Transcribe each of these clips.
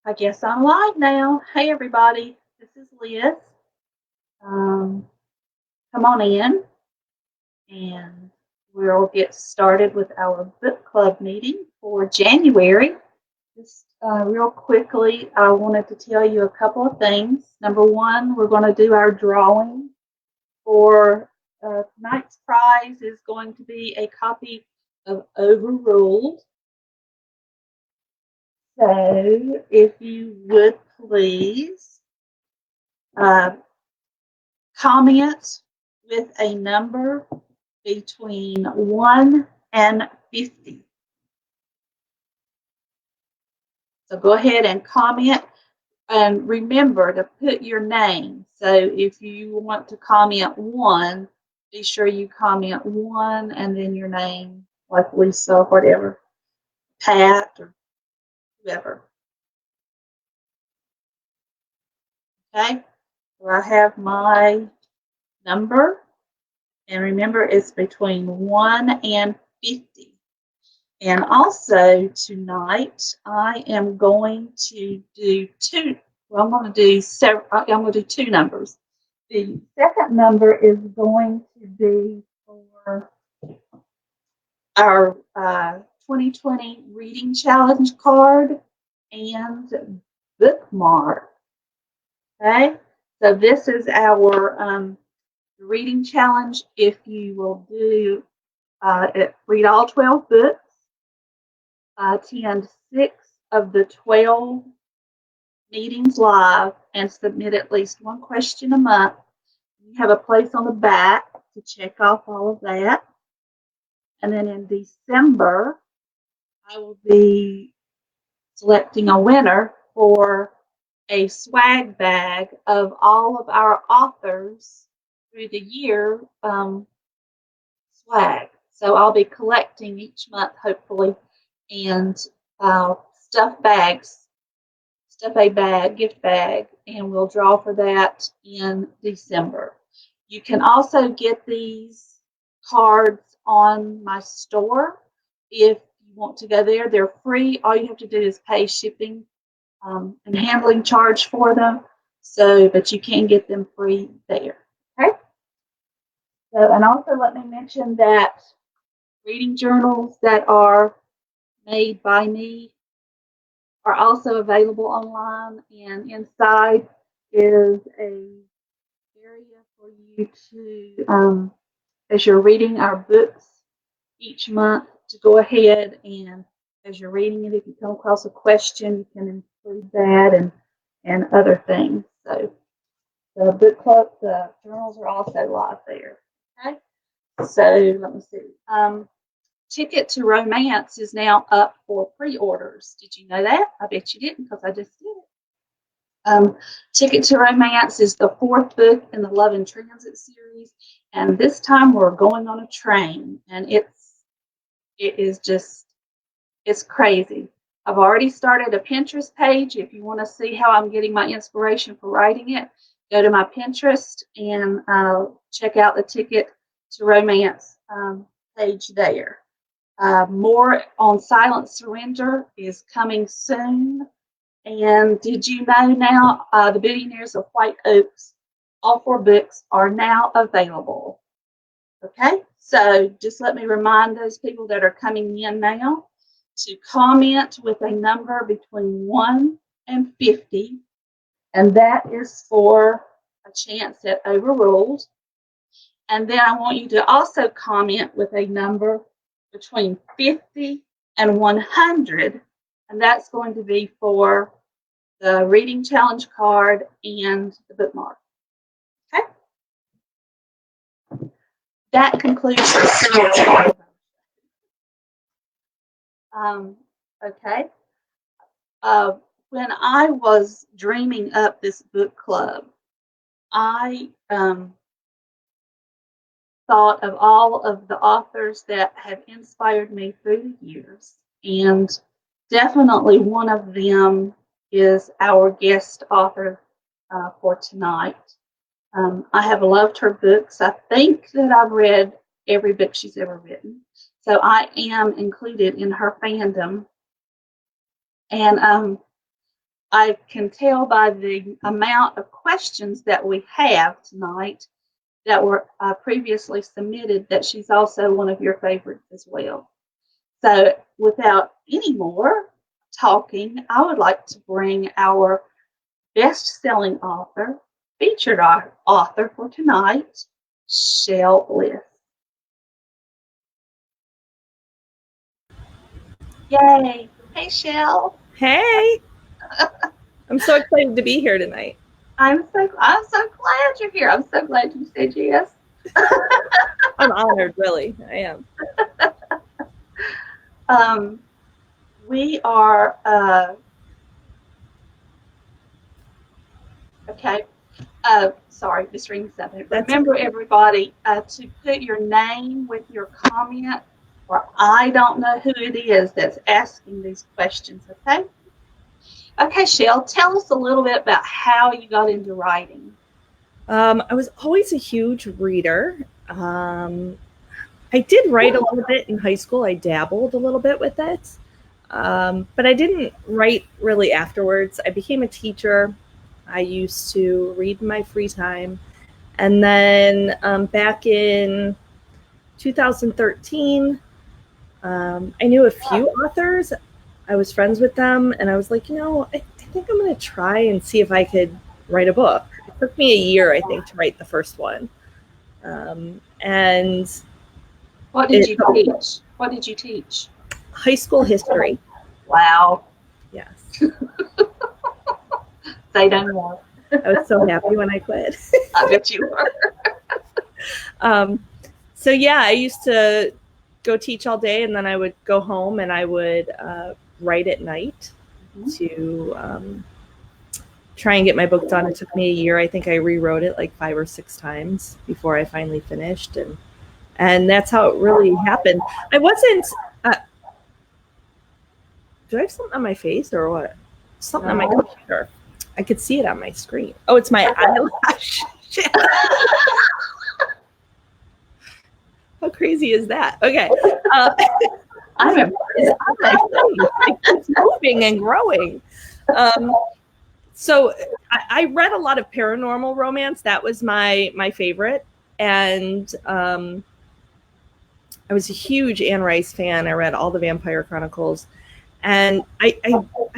I guess I'm live now. Hey, everybody. This is Liz. Um, Come on in and we'll get started with our book club meeting for January. Just real quickly, I wanted to tell you a couple of things. Number one, we're going to do our drawing for tonight's prize is going to be a copy of Overruled. So, if you would please uh, comment with a number between 1 and 50. So go ahead and comment and remember to put your name. So if you want to comment 1, be sure you comment 1 and then your name, like Lisa or whatever, Pat or whoever. Okay, so I have my number, and remember it's between 1 and 50. And also tonight, I am going to do two. Well, I'm going to do several. I'm going to do two numbers. The second number is going to be for our 2020 reading challenge card and bookmark. Okay, so this is our reading challenge. If you will do read all 12 books. Attend 6 of the 12 meetings live and submit at least one question a month. You have a place on the back to check off all of that. And then in December, I will be selecting a winner for a swag bag of all of our authors through the year swag. So I'll be collecting each month, hopefully, and stuff a bag, gift bag, and we'll draw for that in December. You can also get these cards on my store if you want to go there. They're free. All you have to do is pay shipping and handling charge for them. So, but you can get them free there. Okay. So, and also let me mention that reading journals that are made by me are also available online, and inside is a area for you to, as you're reading our books each month, to go ahead and as you're reading it, if you come across a question, you can include that and other things. So the book club, the journals are also live there. Okay, so let me see. Ticket to Romance is now up for pre-orders. Did you know that? I bet you didn't because I just did it. Ticket to Romance is the 4th book in the Love in Transit series, and this time we're going on a train, and it's crazy. I've already started a Pinterest page. If you want to see how I'm getting my inspiration for writing it, go to my Pinterest and check out the Ticket to Romance page there. More on Silent Surrender is coming soon. And did you know now the Billionaires of White Oaks, all 4 books are now available. Okay, so just let me remind those people that are coming in now to comment with a number between 1 and 50. And that is for a chance at Overruled. And then I want you to also comment with a number between 50 and 100, and that's going to be for the reading challenge card and the bookmark. Okay? That concludes the sales. Okay. When I was dreaming up this book club, I thought of all of the authors that have inspired me through the years, and definitely one of them is our guest author for tonight. I have loved her books. I think that I've read every book she's ever written, so I am included in her fandom. And I can tell by the amount of questions that we have tonight that were previously submitted that she's also one of your favorites as well. So without any more talking, I would like to bring our best-selling author, featured author for tonight, Chelle Bliss. Yay! Hey, Chelle. Hey, I'm so excited to be here tonight. I'm so glad you're here. I'm so glad you said yes. I'm honored, really. I am. We are okay. Sorry, just reading something. Remember, everybody, to put your name with your comment, or I don't know who it is that's asking these questions. Okay. Okay, Chelle, tell us a little bit about how you got into writing. I was always a huge reader. I did write a little bit in high school. I dabbled a little bit with it, but I didn't write really afterwards. I became a teacher. I used to read in my free time. And then back in 2013, I knew a few authors. I was friends with them, and I was like, I think I'm going to try and see if I could write a book. It took me a year, I think, to write the first one. And what did you teach? What did you teach? High school history. Wow. Yes. Say no more. I was so happy when I quit. I bet you were. So yeah, I used to go teach all day, and then I would go home and I would write at night to try and get my book done. It took me a year. I think I rewrote it like 5 or 6 times before I finally finished, and that's how it really happened. I wasn't. Do I have something on my face or what? Something on my computer. I could see it on my screen. Oh, it's my eyelash. How crazy is that? Okay. I'm impressed. It's moving and growing. So I read a lot of paranormal romance. That was my favorite. And I was a huge Anne Rice fan. I read all the Vampire Chronicles. And I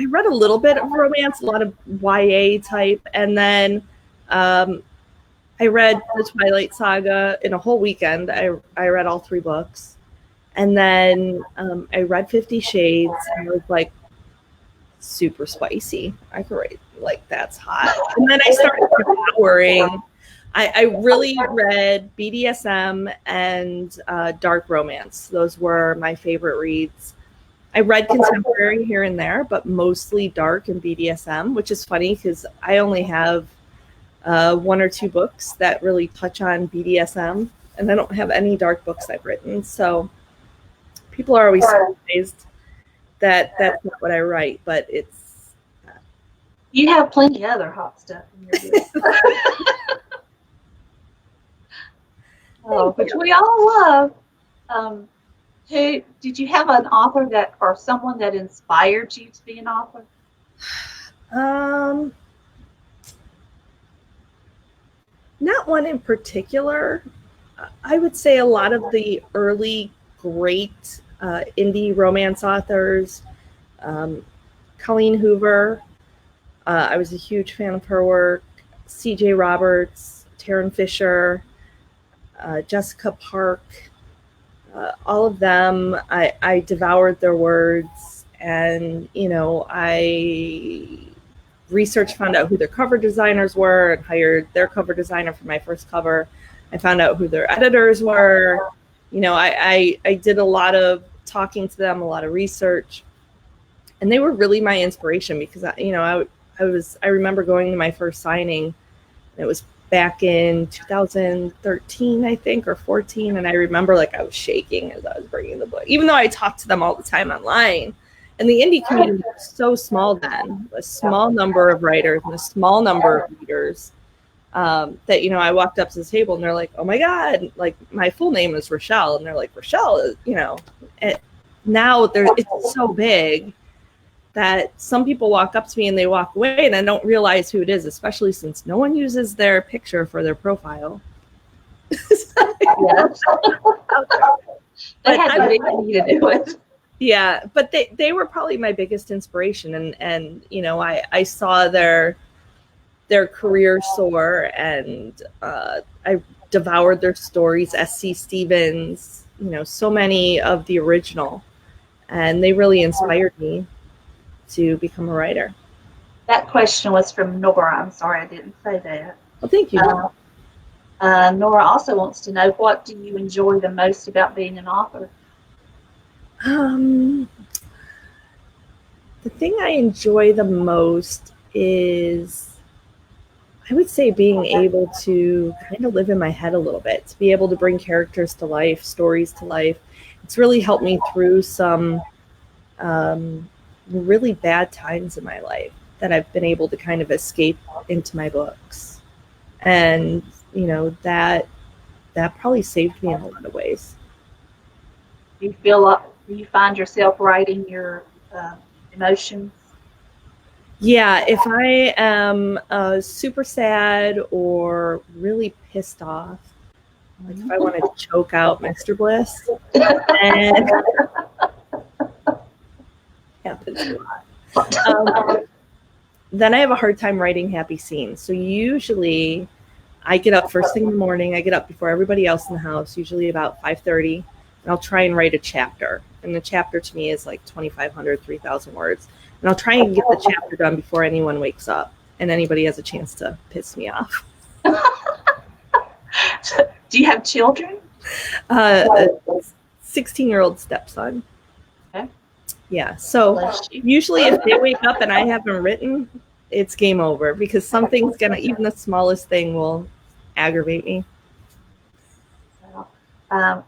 read a little bit of romance, a lot of YA type. And then I read the Twilight Saga in a whole weekend. I read all 3 books. And then I read 50 Shades, and I was like, super spicy. I could write, like, that's hot. And then I started devouring. I really read BDSM and dark romance. Those were my favorite reads. I read contemporary here and there, but mostly dark and BDSM, which is funny because I only have 1 or 2 books that really touch on BDSM, and I don't have any dark books I've written. So people are always surprised that that's not what I write, but it's. You have plenty of other hot stuff in your book. Which we all love. Who did you have an author that, or someone that inspired you to be an author? Not one in particular. I would say a lot of the early great indie romance authors. Colleen Hoover. I was a huge fan of her work. C.J. Roberts, Taryn Fisher, Jessica Park. All of them, I devoured their words, and I researched, found out who their cover designers were, and hired their cover designer for my first cover. I found out who their editors were. I did a lot of talking to them, a lot of research, and they were really my inspiration because I remember going to my first signing. It was back in 2013, I think, or 14. And I remember I was shaking as I was bringing the book, even though I talked to them all the time online. And the indie community was so small then, a small number of writers and a small number of readers, that, I walked up to the table and they're like, oh my God, my full name is Rochelle. And they're like, Rochelle, now it's so big. that some people walk up to me and they walk away and I don't realize who it is, especially since no one uses their picture for their profile. Yes. They had to be to do it. Yeah, but they were probably my biggest inspiration, and you know, I saw their career soar, and I devoured their stories. S.C. Stevens, you know, so many of the original, and they really inspired me to become a writer. That question was from Nora. I'm sorry I didn't say that. Well, thank you. Nora also wants to know, what do you enjoy the most about being an author? The thing I enjoy the most is, I would say, being able to kind of live in my head a little bit, to be able to bring characters to life, stories to life. It's really helped me through some really bad times in my life that I've been able to kind of escape into my books. And, you know, that probably saved me in a lot of ways. Do you feel like, do you find yourself writing your emotions? Yeah, if I am super sad or really pissed off, like if I wanted to choke out Mr. Bliss, and happens a lot. Then I have a hard time writing happy scenes. So usually I get up first thing in the morning. I get up before everybody else in the house, usually about 5:30, and I'll try and write a chapter. And the chapter to me is like 2,500, 3,000 words. And I'll try and get the chapter done before anyone wakes up and anybody has a chance to piss me off. Do you have children? A 16-year-old stepson. Okay. Yeah, so usually if they wake up and I haven't written, it's game over, because something's gonna, even the smallest thing will aggravate me.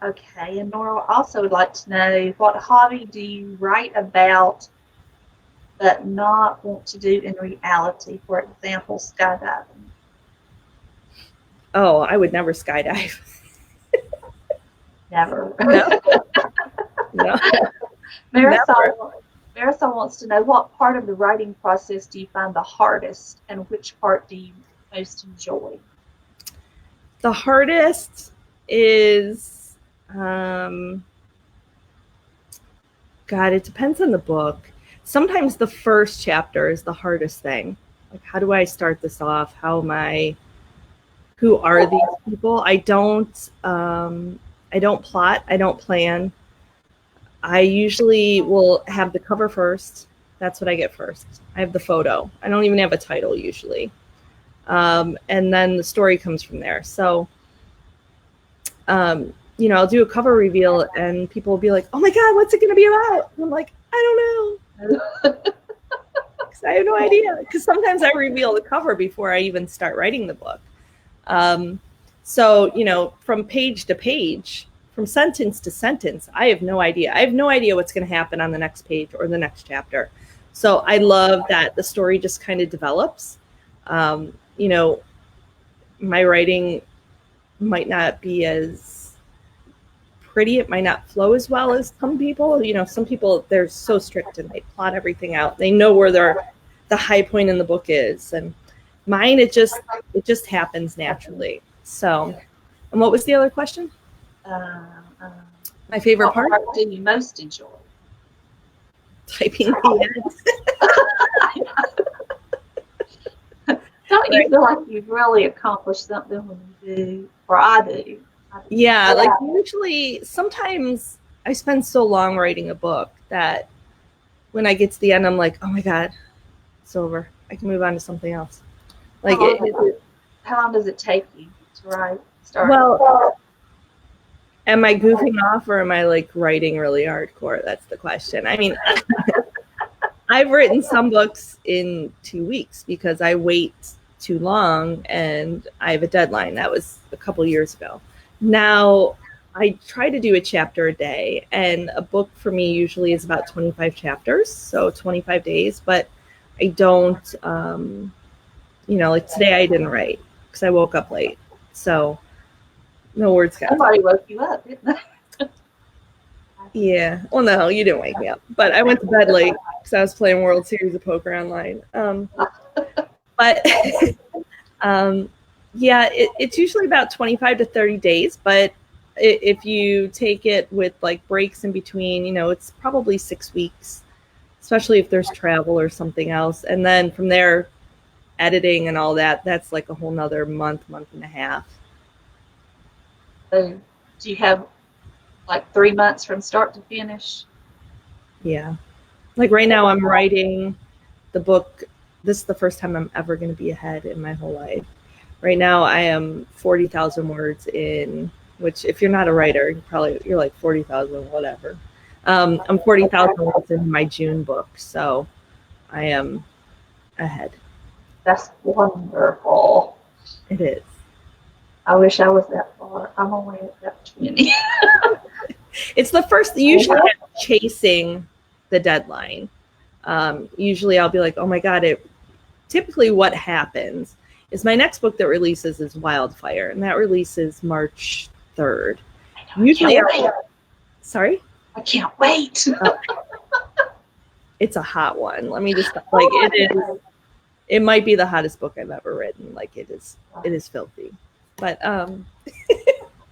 Okay, and Nora also would like to know, what hobby do you write about but not want to do in reality? For example, skydiving. Oh, I would never skydive. Never. No. No. Marisol wants to know, what part of the writing process do you find the hardest, and which part do you most enjoy? The hardest is, God, it depends on the book. Sometimes the first chapter is the hardest thing. Like, how do I start this off? Who are these people? I don't plot. I don't plan. I usually will have the cover first. That's what I get first. I have the photo. I don't even have a title usually. And then the story comes from there. So, you know, I'll do a cover reveal and people will be like, oh my God, what's it going to be about? And I'm like, I don't know. Because I have no idea. Because sometimes I reveal the cover before I even start writing the book. So, you know, from page to page, from sentence to sentence, I have no idea. I have no idea what's going to happen on the next page or the next chapter. So I love that the story just kind of develops. You know, my writing might not be as pretty. It might not flow as well as some people. You know, some people, they're so strict and they plot everything out. They know where the high point in the book is. And mine, it just happens naturally. So, and what was the other question? My favorite part? What part do you most enjoy? Typing the end. Don't you feel like you've really accomplished something when you do? Or I do. Yeah, like usually, sometimes I spend so long writing a book that when I get to the end, I'm like, oh my God, it's over. I can move on to something else. Like, how long does it take you to write? Well, am I goofing off or am I like writing really hardcore? That's the question. I mean, I've written some books in 2 weeks because I wait too long and I have a deadline. That was a couple years ago. Now I try to do a chapter a day, and a book for me usually is about 25 chapters, so 25 days, but I don't, you know, like today I didn't write because I woke up late. So no words got. Somebody woke you up, didn't they? Yeah. Well, no, you didn't wake me up, but I went to bed late because I was playing World Series of Poker online. But yeah, it's usually about 25 to 30 days, but if you take it with like breaks in between, it's probably 6 weeks, especially if there's travel or something else. And then from there, editing and all that's like a whole nother month and a half. So do you have like 3 months from start to finish? Yeah. Like right now I'm writing the book. This is the first time I'm ever going to be ahead in my whole life. Right now I am 40,000 words in, which if you're not a writer, you're like 40,000, whatever. I'm 40,000 words in my June book. So I am ahead. That's wonderful. It is. I wish I was that far. I'm only at that 20. It's the first, usually I'm chasing the deadline. Usually I'll be like, oh my God, typically what happens is my next book that releases is Wildfire, and that releases March 3rd. Usually, sorry? I can't wait. It's a hot one. Let me just, like, it might be the hottest book I've ever written. Like, it is filthy. But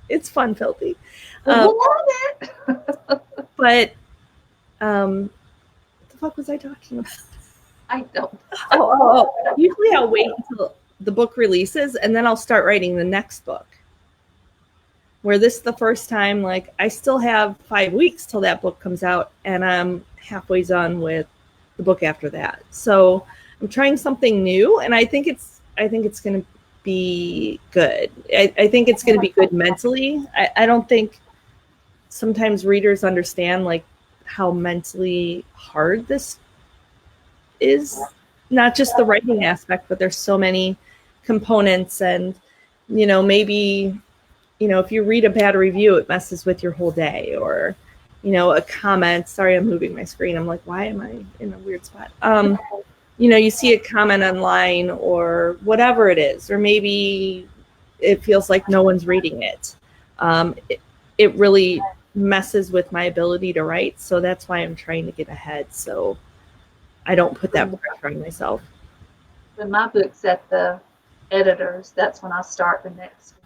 it's fun filthy. But what the fuck was I talking about? I don't. Usually I'll wait until the book releases and then I'll start writing the next book. Where this is the first time, like, I still have 5 weeks till that book comes out, and I'm halfway done with the book after that. So I'm trying something new, and I think it's going to be good. I think it's going to be good mentally. I don't think sometimes readers understand like how mentally hard this is. Not just the writing aspect, but there's so many components, and maybe if you read a bad review, it messes with your whole day, or a comment. Sorry, I'm moving my screen. I'm like, why am I in a weird spot? You see a comment online or whatever it is, or maybe it feels like no one's reading it. It really messes with my ability to write. So that's why I'm trying to get ahead, so I don't put that pressure on myself. When my book's at the editors, that's when I start the next one.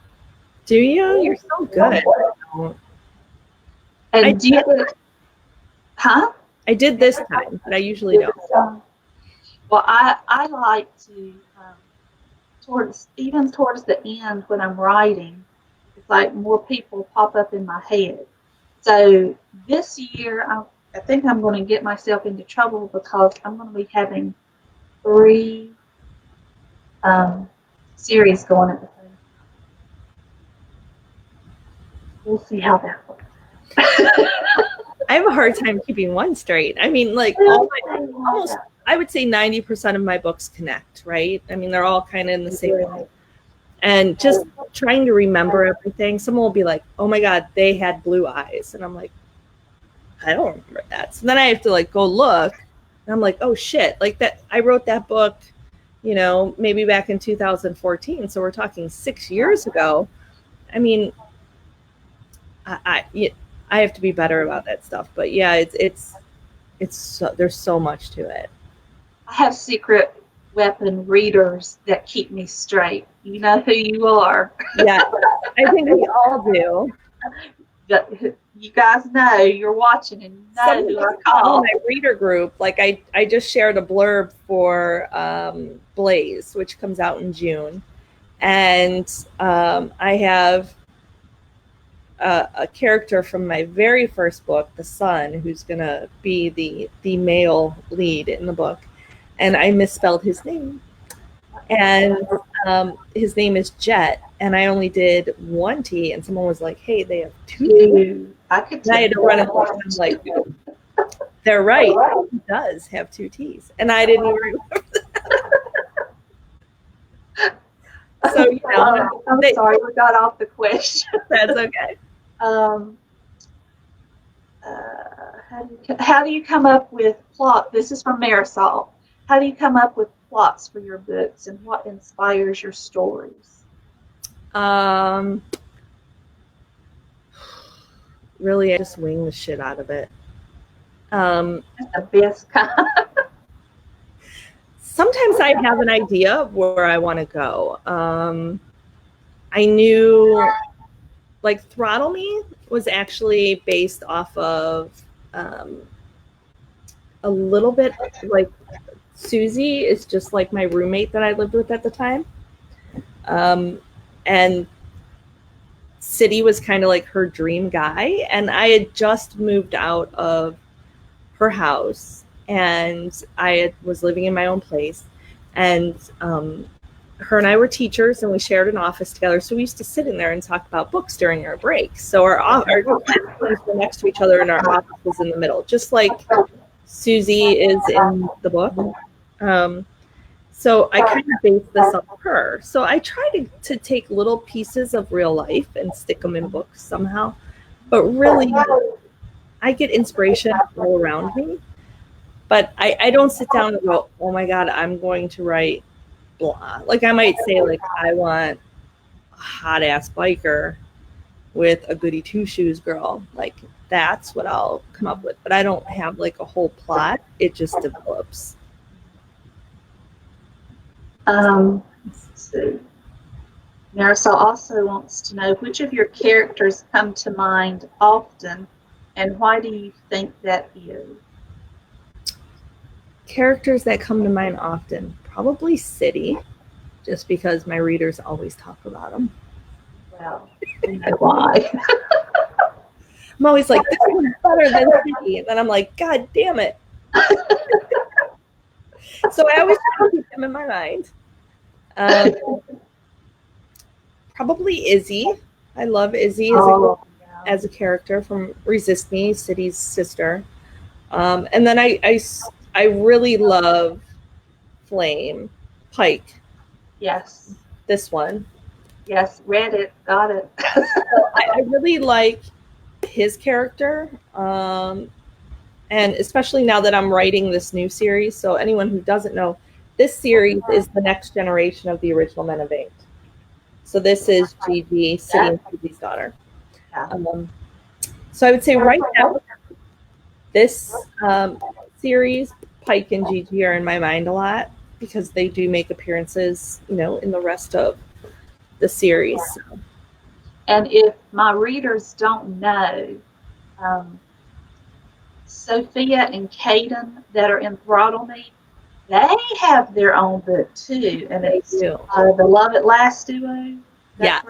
Do you? You're so good. And do you? Huh? I did this time, but I usually don't. Well, I like to towards the end when I'm writing, it's like more people pop up in my head. So this year, I think I'm going to get myself into trouble because I'm going to be having 3 series going at the same time. We'll see how that works. I have a hard time keeping one straight. I mean, like almost, I would say 90% of my books connect, right? I mean, they're all kind of in the same way. And just trying to remember everything. Someone will be like, oh my God, they had blue eyes. And I'm like, I don't remember that. So then I have to like go look. And I'm like, oh shit, like that. I wrote that book, maybe back in 2014. So we're talking 6 years ago. I mean, I have to be better about that stuff. But yeah, it's there's so much to it. I have secret weapon readers that keep me straight. You know who you are. Yeah, I think we all do. You guys know you're watching and you know who I call. My reader group, like I just shared a blurb for Blaze, which comes out in June, and I have a character from my very first book, the son, who's gonna be the male lead in the book, and I misspelled his name, and his name is Jet, and I only did 1 T, and someone was like, "Hey, they have 2 T's." I had to run it. I'm like, they're right. He does have 2 T's, and I didn't even remember that. So I'm sorry, we got off the question. That's okay. How do you come up with plot? This is from Marisol. How do you come up with plots for your books, and what inspires your stories? really, I just wing the shit out of it. That's the best kind. Sometimes I have an idea of where I want to go. I knew, like, Throttle Me was actually based off of a little bit, like, Susie is just like my roommate that I lived with at the time. And City was kind of like her dream guy. And I had just moved out of her house and was living in my own place. And her and I were teachers and we shared an office together. So we used to sit in there and talk about books during our breaks. So our classrooms were next to each other and our office was in the middle, just like Susie is in the book. So I kind of based this on her. So I try to take little pieces of real life and stick them in books somehow. But really, I get inspiration all around me. But I don't sit down and go, oh my God, I'm going to write blah. Like I might say, like, I want a hot ass biker with a goody two shoes girl. Like that's what I'll come up with. But I don't have like a whole plot. It just develops. Let's see. Marisol also wants to know which of your characters come to mind often and why do you think that is? Characters that come to mind often, probably City, just because my readers always talk about him. Well, you know why. I'm always like, this one's better than City. And then I'm like, God damn it. So I always try to keep them in my mind. Probably Izzy. I love Izzy as a character from Resist Me, City's sister. And then I really love Flame, Pike. Yes. This one. Yes, read it, got it. I really like his character. And especially now that I'm writing this new series. So anyone who doesn't know, this series is the next generation of the original Men of Ink. So this is Gigi, City and Gigi's daughter. So I would say right now, this series, Pike and Gigi are in my mind a lot because they do make appearances, in the rest of the series. So. And if my readers don't know, Sophia and Caden that are in Throttle Me, they have their own book too, and it's the Love at Last duo. Yeah,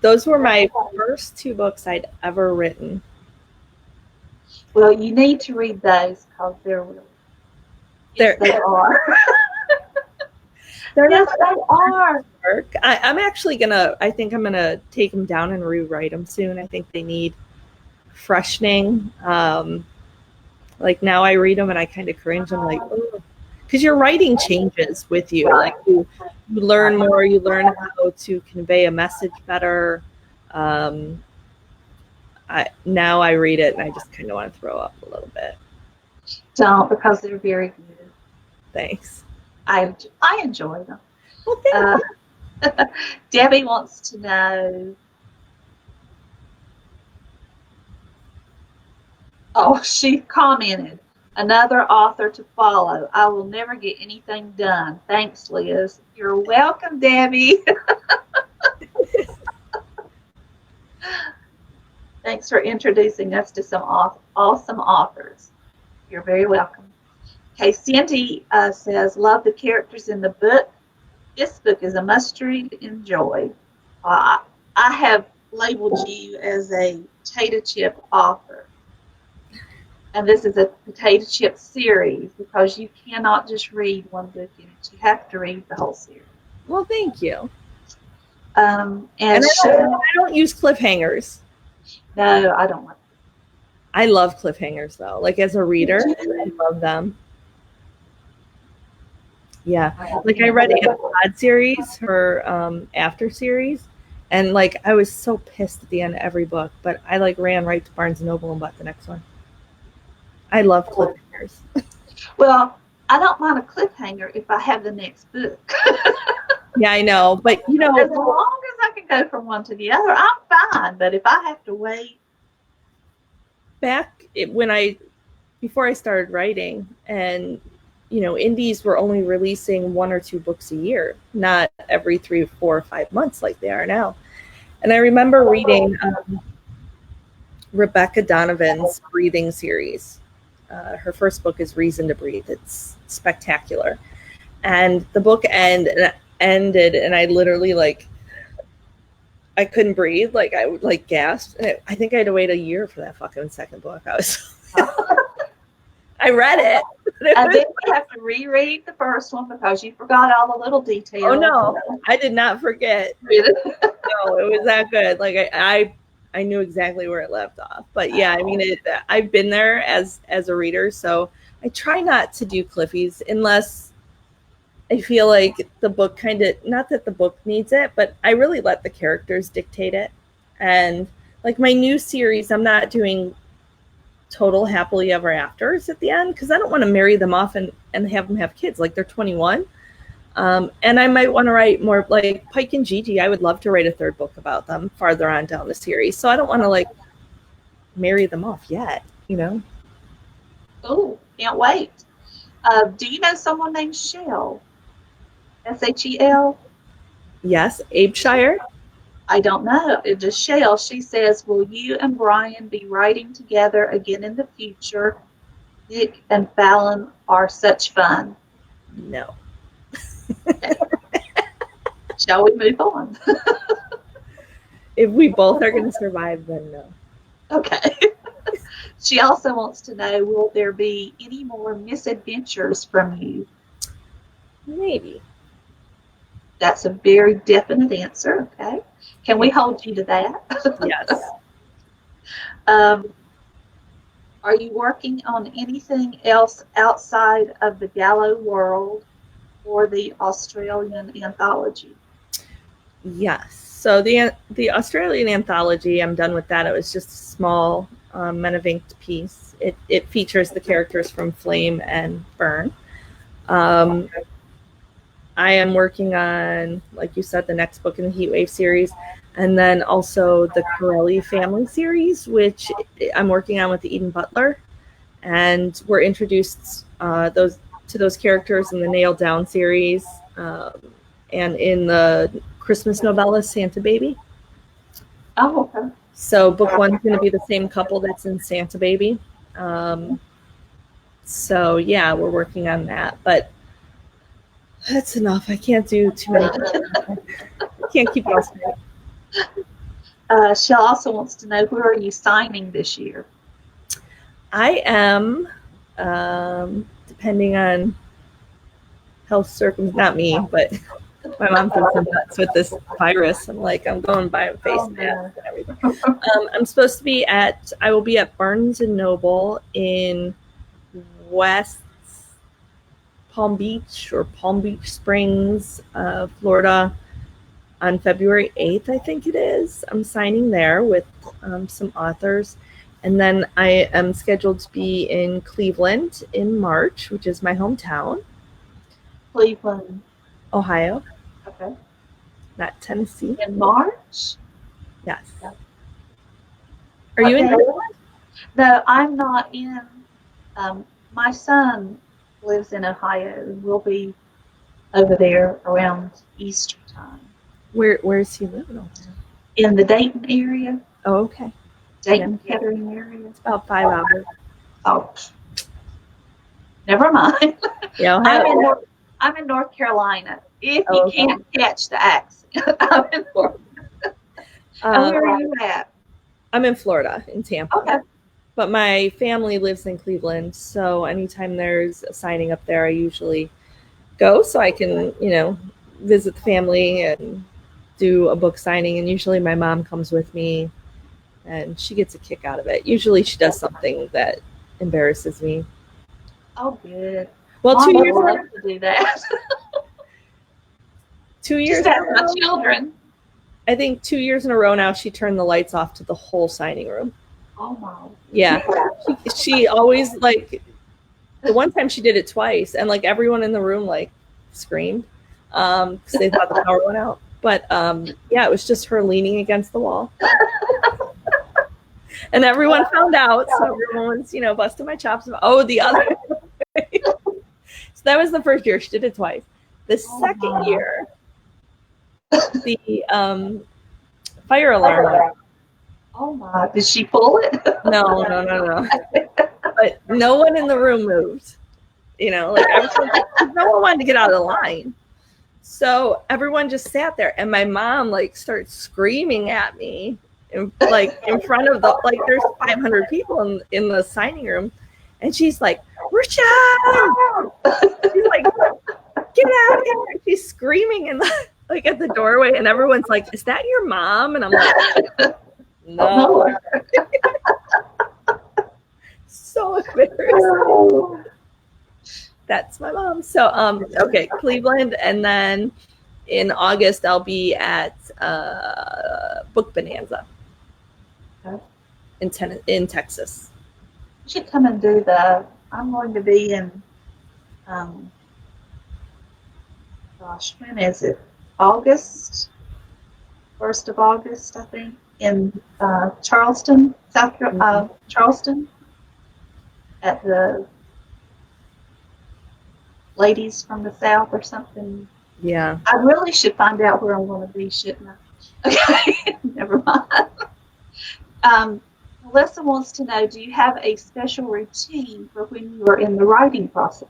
those were my first two books I'd ever written. Well, you need to read those because they're really. Yes, they are. Yes, they are. I'm actually I think I'm gonna take them down and rewrite them soon. I think they need freshening. Like now I read them and I kind of cringe. I'm like, oh, because your writing changes with you. Like you learn more. You learn how to convey a message better. Now I read it and I just kind of want to throw up a little bit. Don't, because they're very good. Thanks. I enjoy them. Well, thank you. Debbie wants to know. Oh, she commented, another author to follow. I will never get anything done. Thanks, Liz. You're welcome, Debbie. Thanks for introducing us to some awesome authors. You're very welcome. Okay, Cindy says, love the characters in the book. This book is a must-read. Enjoy. I have labeled you as a potato chip author. And this is a potato chip series because you cannot just read one book in it. You have to read the whole series. Well, thank you. And I don't use cliffhangers. No, I don't like them. I love cliffhangers, though. Like, as a reader, I love them. Yeah. Like, I read Anna Todd series, her After series, and, like, I was so pissed at the end of every book, but I, like, ran right to Barnes & Noble and bought the next one. I love cliffhangers. Well, I don't mind a cliffhanger if I have the next book. Yeah, I know. But, as long as I can go from one to the other, I'm fine. But if I have to wait, before I started writing, and indies were only releasing 1 or 2 books a year, not every 3, 4, or 5 months like they are now. And I remember reading Rebecca Donovan's Breathing series. Her first book is Reason to Breathe. It's spectacular. And the book ended, and I literally I couldn't breathe. I would gasp. And I think I had to wait a year for that fucking second book. I read it. And then you have to reread the first one because you forgot all the little details. Oh no, I did not forget. Really? No, it was that good. I knew exactly where it left off. But yeah, I mean, I've been there as a reader, so I try not to do Cliffies unless I feel like the book not that the book needs it, but I really let the characters dictate it. And my new series, I'm not doing total happily ever afters at the end because I don't want to marry them off and have them have kids. They're 21. And I might want to write more like Pike and Gigi. I would love to write a third book about them farther on down the series. So I don't want to marry them off yet, Oh, can't wait. Do you know someone named Chelle? Shel? Yes, Abeshire. I don't know. It's just Chelle. She says, will you and Brian be writing together again in the future? Nick and Fallon are such fun. No. Shall we move on? If we both are going to survive, then no. Okay. She also wants to know, will there be any more misadventures from you? Maybe. That's a very definite answer. Okay. Can we hold you to that? Yes. Are you working on anything else outside of the Gallo world or the Australian anthology? Yes. So the Australian anthology, I'm done with that. It was just a small Men of Inked piece. It features the characters from Flame and Burn. I am working on, like you said, the next book in the Heatwave series, and then also the Corelli family series, which I'm working on with the Eden Butler. And we're introduced to those characters in the Nailed Down series and in the Christmas novella Santa Baby. Oh, okay. So book 1's going to be the same couple that's in Santa Baby. So yeah, we're working on that, but that's enough. I can't do too many. I can't keep it all straight. Shell also wants to know, who are you signing this year? I am, depending on health circumstances, not me, but my mom's been some nuts with this virus. I'm going by a face mask and everything. I will be at Barnes & Noble in West Palm Beach or Palm Beach Springs, Florida on February 8th, I think it is. I'm signing there with some authors. And then I am scheduled to be in Cleveland in March, which is my hometown. Cleveland, Ohio. Okay. Not Tennessee. In March? Yes. Are you in Cleveland? No, I'm not in. My son lives in Ohio. We'll be over there around Easter time. Where's he living over there? In the Dayton area. Oh, okay. Dayton, Kettering area. It's about 5 hours. Oh, never mind. Yeah, I'm in North Carolina. If you can't catch the accent, I'm in Florida. Where are you at? I'm in Florida, in Tampa. Okay. But my family lives in Cleveland, so anytime there's a signing up there, I usually go so I can, visit the family and do a book signing. And usually my mom comes with me, and she gets a kick out of it. Usually she does something that embarrasses me. Oh, good. Well, Mom 2 years would love to do that. 2 years. Just my children. I think 2 years in a row now, she turned the lights off to the whole signing room. Oh my. Yeah. She always the one time she did it twice, and everyone in the room screamed because they thought the power went out. But yeah, it was just her leaning against the wall. And everyone found out, so everyone was, busting my chops. Oh, the other. So that was the first year. She did it twice. The second year, the fire alarm went. Oh my! Did she pull it? No. But no one in the room moved. Like no one wanted to get out of the line. So everyone just sat there, and my mom like starts screaming at me, in front of there's 500 people in the signing room, and she's like, "Rochelle!" She's like, "Get out of here!" She's screaming at the doorway, and everyone's like, "Is that your mom?" And I'm like, "No." So embarrassing. That's my mom. So okay, Cleveland, and then in August I'll be at Book Bonanza in Texas. You should come and do that. I'm going to be in when is it? August? 1st of August, I think, in Charleston, Charleston, at the Ladies from the South or something. Yeah. I really should find out where I'm going to be, shouldn't I? Okay, never mind. Melissa wants to know, do you have a special routine for when you are in the writing process?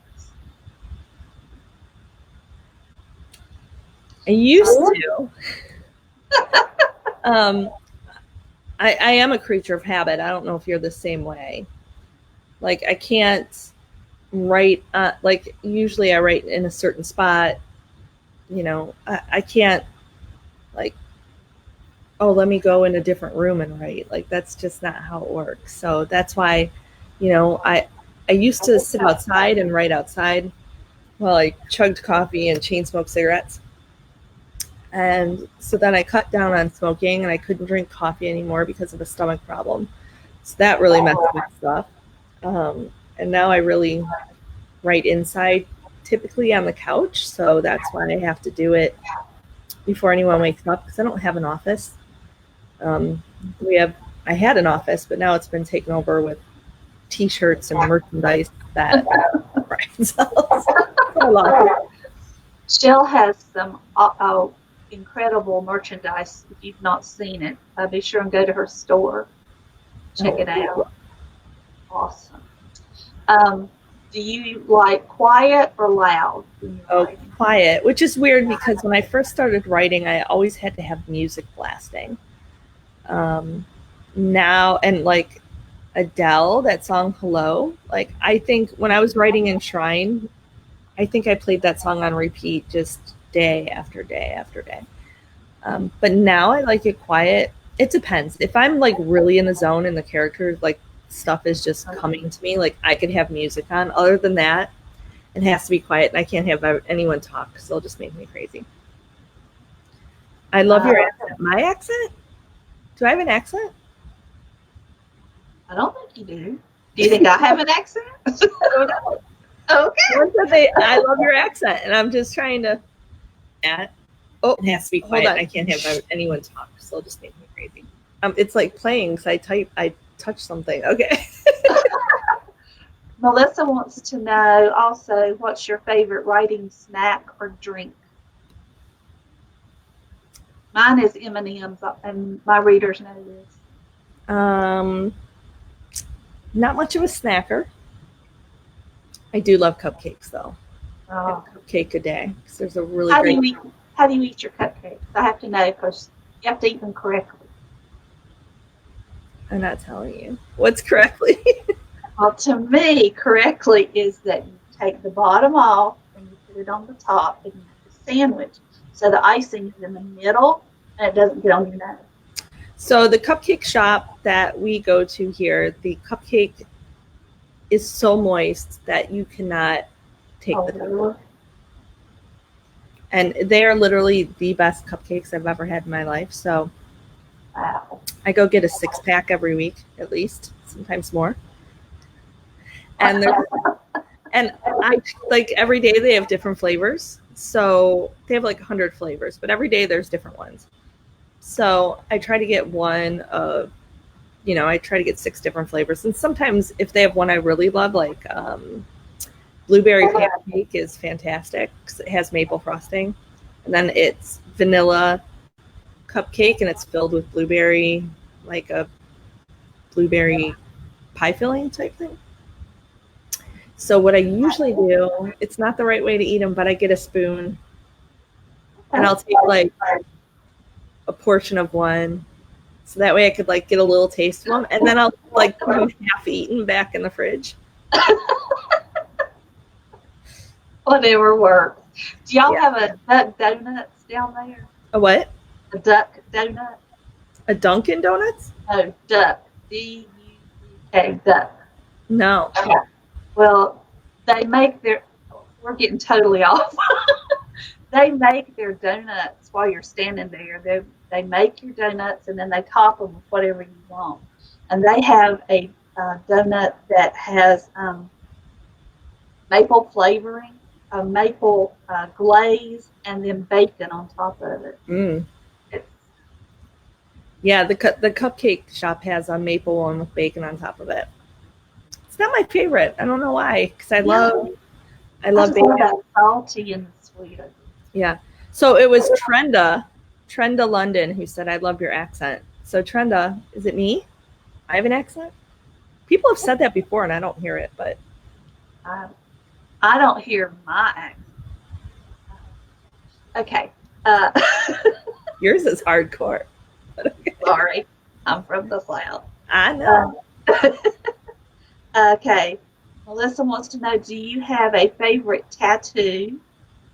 I used to. I am a creature of habit. I don't know if you're the same way. Like, I can't write, usually I write in a certain spot. I can't, let me go in a different room and write. Like, that's just not how it works. So that's why, I used to sit outside and write outside while I chugged coffee and chain smoked cigarettes. And so then I cut down on smoking, and I couldn't drink coffee anymore because of a stomach problem. So that really messed with stuff. And now I really write inside, typically on the couch. So that's why I have to do it before anyone wakes up, because I don't have an office. I had an office, but now it's been taken over with T-shirts and merchandise that Brian sells. Chelle has some incredible merchandise. If you've not seen it, be sure and go to her store. Check it out. Awesome. Do you like quiet or loud? Quiet, which is weird because when I first started writing, I always had to have music blasting. Now, and like Adele, that song Hello, like I think when I was writing in Shrine, I think I played that song on repeat just day after day after day. But now I like it quiet. It depends. If I'm like really in the zone and the characters, like stuff is just coming to me, like I could have music on. Other than that, it has to be quiet, and I can't have anyone talk because they'll just make me crazy. I love your accent. My accent? Do I have an accent? I don't think you do. Do you think I have an accent? I don't know. Okay. I love your accent, and I'm just trying to. It has to be quiet. I can't have anyone talk, so it'll just make me crazy. It's like playing because I touch something. Okay. Melissa wants to know also, what's your favorite writing snack or drink? Mine is M&M's, and my readers know this. Not much of a snacker. I do love cupcakes, though. A cupcake a day, because there's a really How do you eat your cupcakes? I have to know, because you have to eat them correctly. I'm not telling you. What's correctly? Well, to me, correctly is that you take the bottom off and you put it on the top, and you make a sandwich. So the icing is in the middle, and it doesn't get on your nose. So the cupcake shop that we go to here, the cupcake is so moist that you cannot take the top off. And they are literally the best cupcakes I've ever had in my life. So wow. I go get a 6-pack every week, at least, sometimes more. And I like every day they have different flavors. So they have like 100 flavors, but every day there's different ones. So I try to get one of I try to get 6 different flavors. And sometimes if they have one I really love, like blueberry pancake is fantastic because it has maple frosting. And then it's vanilla cupcake, and it's filled with blueberry, like a blueberry pie filling type thing. So what I usually do, it's not the right way to eat them, but I get a spoon and I'll take like a portion of one, so that way I could like get a little taste of them, and then I'll like put them half eaten back in the fridge. Whatever works. Do y'all have a duck donuts down there? A what? A duck donut? A Dunkin' Donuts? Oh, duck. D-U-C-K, duck. No. Okay. Well, they make we're getting totally off. They make their donuts while you're standing there. They make your donuts, and then they top them with whatever you want. And they have a donut that has maple flavoring, a maple glaze, and then bacon on top of it. Mm. Yeah, the cupcake shop has a maple one with bacon on top of it. It's not my favorite. I don't know why, because I love bacon. That salty and sweet. Yeah. So it was Trenda London who said, "I love your accent." So Trenda, is it me? I have an accent? People have said that before, and I don't hear it, but I don't hear my accent. Okay. Yours is hardcore. Sorry, I'm from the South. I know. Okay. Melissa wants to know, do you have a favorite tattoo,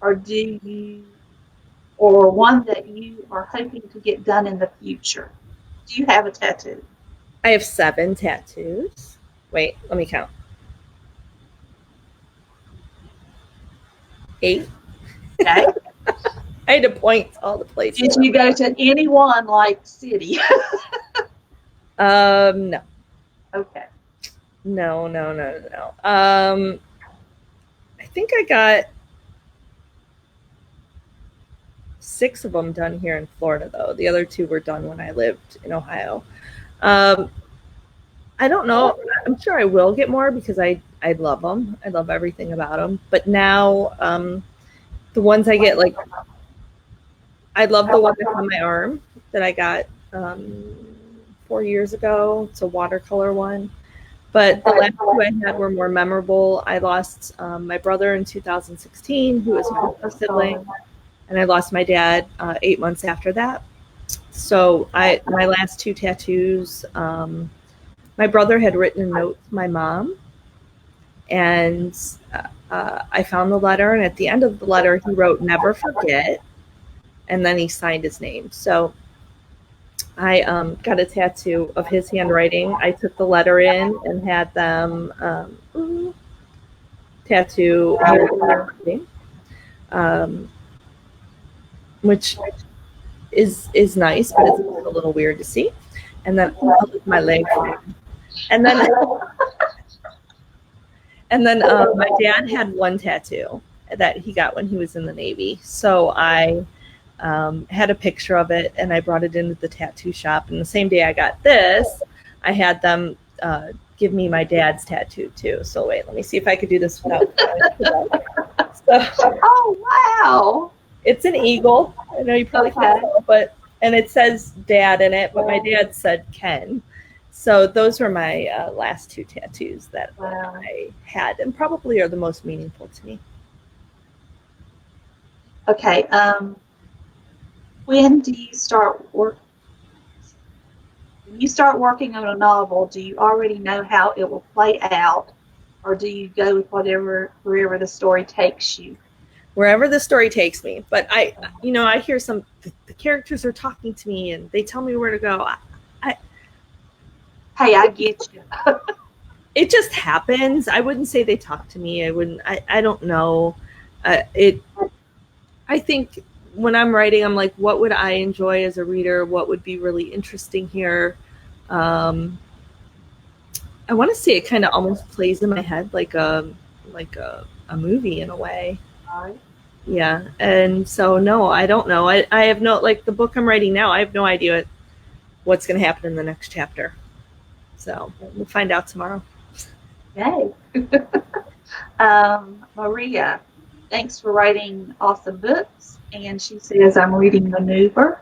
or one that you are hoping to get done in the future? Do you have a tattoo? I have 7 tattoos. Wait, let me count. 8. Okay. I had to point all the places. Did you go to any one like city? No. Okay. No. I think I got 6 of them done here in Florida, though. The other 2 were done when I lived in Ohio. I don't know. I'm sure I will get more because I love them. I love everything about them. But now the ones I get, like, I love the one that's on my arm that I got 4 years ago. It's a watercolor one. But the last 2 I had were more memorable. I lost my brother in 2016, who was my first sibling, and I lost my dad 8 months after that. So my last 2 tattoos, my brother had written a note to my mom, and I found the letter, and at the end of the letter, he wrote, "Never forget," and then he signed his name. So I got a tattoo of his handwriting. I took the letter in and had them tattoo his handwriting, which is nice, but it's a little weird to see. And then I'll leave my leg. And then my dad had one tattoo that he got when he was in the Navy. So I had a picture of it, and I brought it into the tattoo shop. And the same day I got this, I had them give me my dad's tattoo too. So wait, let me see if I could do this without. Oh wow! It's an eagle. I know you probably can't tell, and it says Dad in it, but my dad said Ken. So those were my last 2 tattoos that I had, and probably are the most meaningful to me. Okay. When do you start work? When you start working on a novel, do you already know how it will play out, or do you go with wherever the story takes you? Wherever the story takes me. But I hear the characters are talking to me and they tell me where to go. Hey, I get you. It just happens. I wouldn't say they talk to me. I don't know. I think when I'm writing, I'm like, what would I enjoy as a reader? What would be really interesting here? I want to say it kind of almost plays in my head like a movie in a way. Yeah. And so, no, I don't know. I have no, like the book I'm writing now, I have no idea what's going to happen in the next chapter. So we'll find out tomorrow. Yay. Maria, thanks for writing awesome books. And she says, I'm reading Maneuver,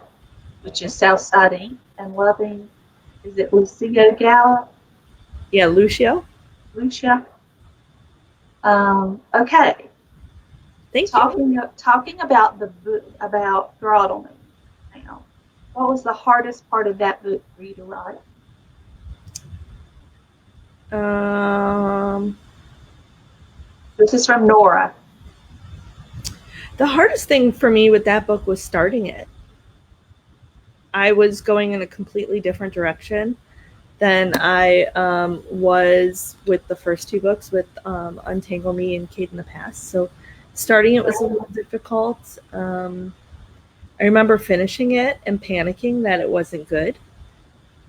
which is Southside Inc., and loving, is it Lucio Gallup? Yeah, Lucia. Lucia? Okay. Thank you. Talking about the book, about Throttle Me now. What was the hardest part of that book for you to write? This is from Nora. The hardest thing for me with that book was starting it. I was going in a completely different direction than I was with the first two books, with Untangle Me and Kate in the Past. So starting it was a little difficult. I remember finishing it and panicking that it wasn't good.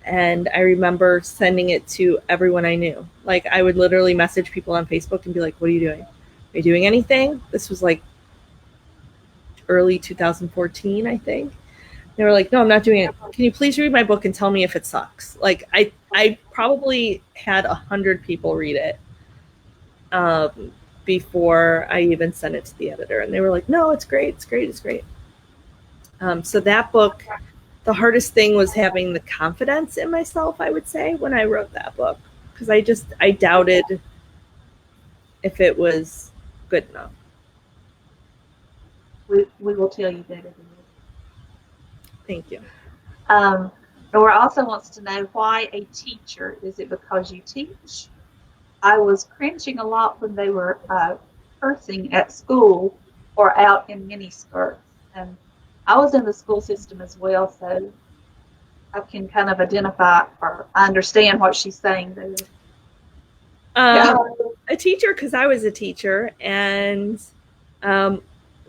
And I remember sending it to everyone I knew. Like, I would literally message people on Facebook and be like, what are you doing? Are you doing anything? This was like early 2014, I think. They were like, no, I'm not doing it. Can you please read my book and tell me if it sucks? Like, I probably had 100 people read it before I even sent it to the editor. And they were like, no, it's great. It's great. It's great. So that book, the hardest thing was having the confidence in myself, I would say, when I wrote that book. Because I doubted if it was good enough. We will tell you that it is. Thank you. Nora also wants to know, why a teacher? Is it because you teach? I was cringing a lot when they were cursing at school or out in miniskirts. And I was in the school system as well, so I can kind of identify or understand what she's saying there. A teacher, because I was a teacher, and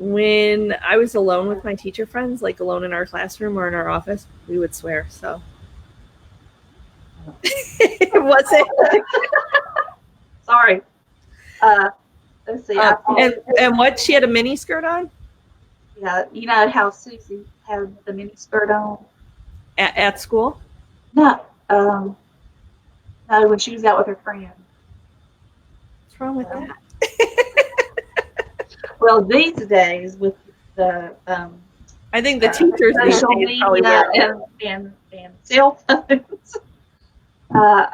when I was alone with my teacher friends, like alone in our classroom or in our office, we would swear. So was it? Sorry. Let's see. And what? She had a mini skirt on? Yeah, you know how Susie had the mini skirt on at school? No, no, when she was out with her friend. What's wrong with that? Well, these days with the I think the teachers social media and cell phones.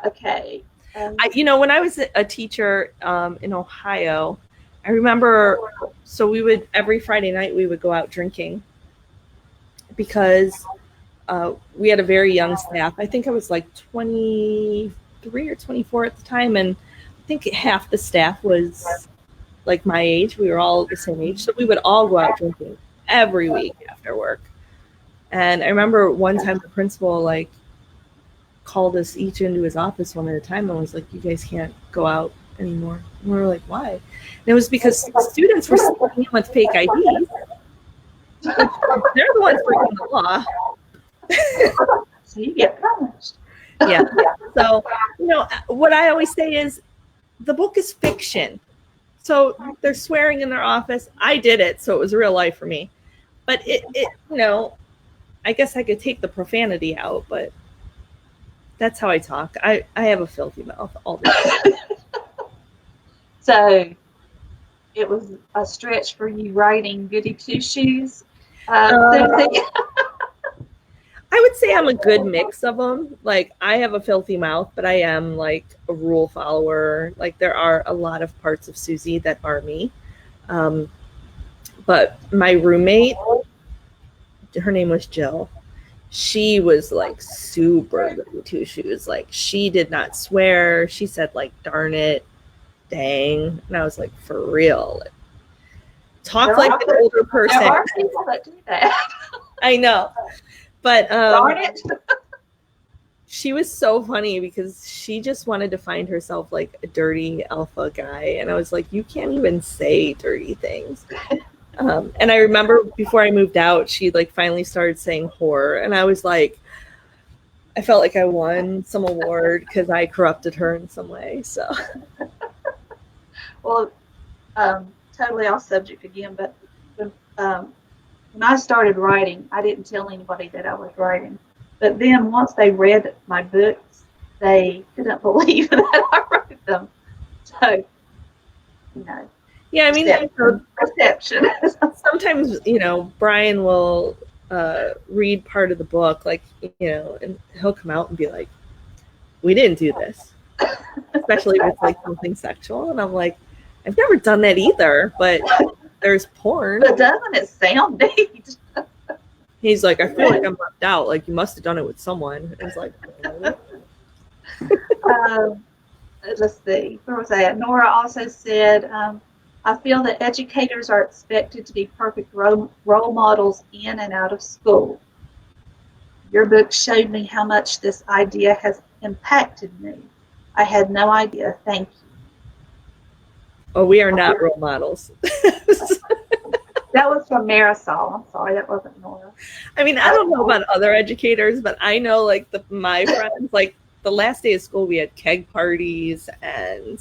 Okay. When I was a teacher in Ohio, I remember, so we would, every Friday night, we would go out drinking because we had a very young staff. I think I was like 23 or 24 at the time, and I think half the staff was like my age. We were all the same age, so we would all go out drinking every week after work. And I remember one time the principal like called us each into his office one at a time and was like, you guys can't go out anymore. And we were like, why? And it was because students were sneaking in with fake IDs. They're the ones breaking the law. So you get punished. Yeah. So, what I always say is the book is fiction. So they're swearing in their office. I did it, so it was real life for me. But I guess I could take the profanity out, but that's how I talk. I have a filthy mouth all the time. So it was a stretch for you writing Goody Two Shoes. I would say I'm a good mix of them. Like, I have a filthy mouth, but I am like a rule follower. Like, there are a lot of parts of Susie that are me. But my roommate, her name was Jill. She was like super Goody Two Shoes. Like, she did not swear. She said like, darn it, dang. And I was like, for real. Talk like an older person. There are people that do that. I know. But darn it. She was so funny because she just wanted to find herself like a dirty alpha guy. And I was like, you can't even say dirty things. And I remember before I moved out, she like finally started saying whore. And I was like, I felt like I won some award because I corrupted her in some way. So, well, totally off subject again, but when I started writing, I didn't tell anybody that I was writing. But then once they read my books, they couldn't believe that I wrote them. So, Yeah, I mean, perception. Sometimes, Brian will read part of the book, like, and he'll come out and be like, we didn't do this. Especially if it's like something sexual. And I'm like, I've never done that either, but there's porn. But doesn't it sound neat? He's like, I feel like I'm left out. Like, you must have done it with someone. It's like, let's see. Where was I at? Nora also said, I feel that educators are expected to be perfect role models in and out of school. Your book showed me how much this idea has impacted me. I had no idea. Thank you. Oh, we are not role models. That was from Marisol. I'm sorry, that wasn't Nora. I mean, I don't know about other educators, but I know, like, my friends, like, the last day of school, we had keg parties, and,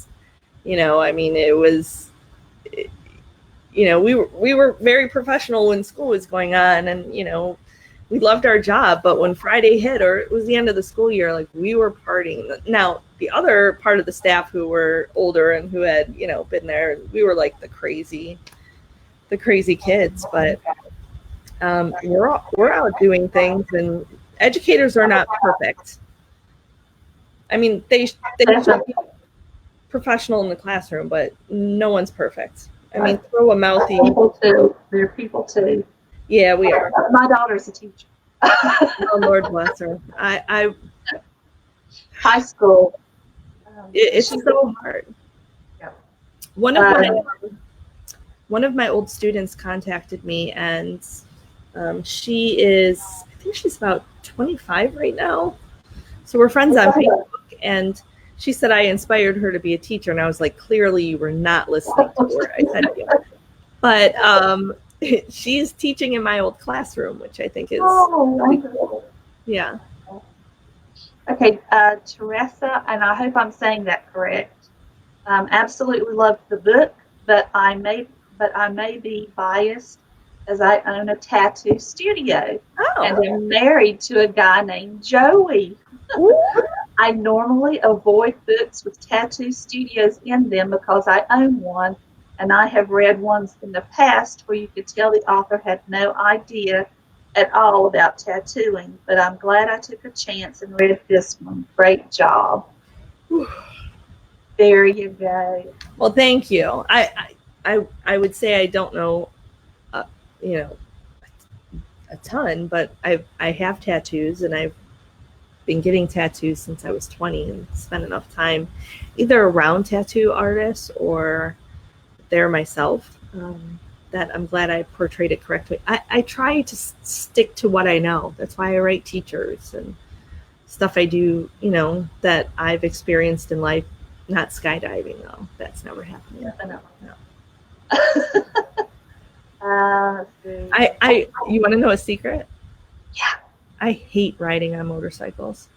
I mean, it was, we were very professional when school was going on, and, we loved our job, but when Friday hit, or it was the end of the school year, like, we were partying. Now, the other part of the staff who were older and who had, been there, we were like the crazy kids, but we're out doing things, and educators are not perfect. I mean, they should be professional in the classroom, but no one's perfect. I mean, throw a mouthy. They're people too. Yeah, we are. My daughter's a teacher. Oh, Lord bless her. I high school. It's so hard. Yeah. One of my old students contacted me, and she is, I think she's about 25 right now. So we're friends on Facebook, and she said I inspired her to be a teacher, and I was like, clearly you were not listening to what I said to you. But she's teaching in my old classroom, which I think is wonderful. Yeah. Okay, Teresa, and I hope I'm saying that correct. Absolutely loved the book, but I may be biased as I own a tattoo studio and am married to a guy named Joey. I normally avoid books with tattoo studios in them because I own one, and I have read ones in the past where you could tell the author had no idea at all about tattooing, but I'm glad I took a chance and read this one. Great job. There you go. Well, thank you. I would say I don't know, a ton, but I have tattoos, and I've been getting tattoos since I was 20 and spent enough time either around tattoo artists or there myself that I'm glad I portrayed it correctly. I try to stick to what I know. That's why I write teachers and stuff I do, that I've experienced in life. Not skydiving, though. That's never happened yet. No. You want to know a secret? Yeah. I hate riding on motorcycles.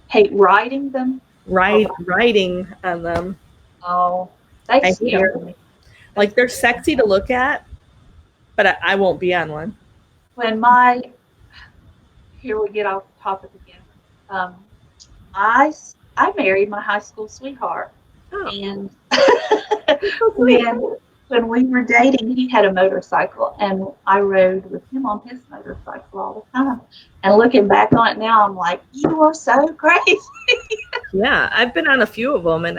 Hate riding them? Riding on them. Oh, they scare me. Like, they're sexy to look at, but I won't be on one. Here we get off topic again. I married my high school sweetheart, and when we were dating, he had a motorcycle, and I rode with him on his motorcycle all the time. And looking back on it now, I'm like, you are so crazy. Yeah, I've been on a few of them, and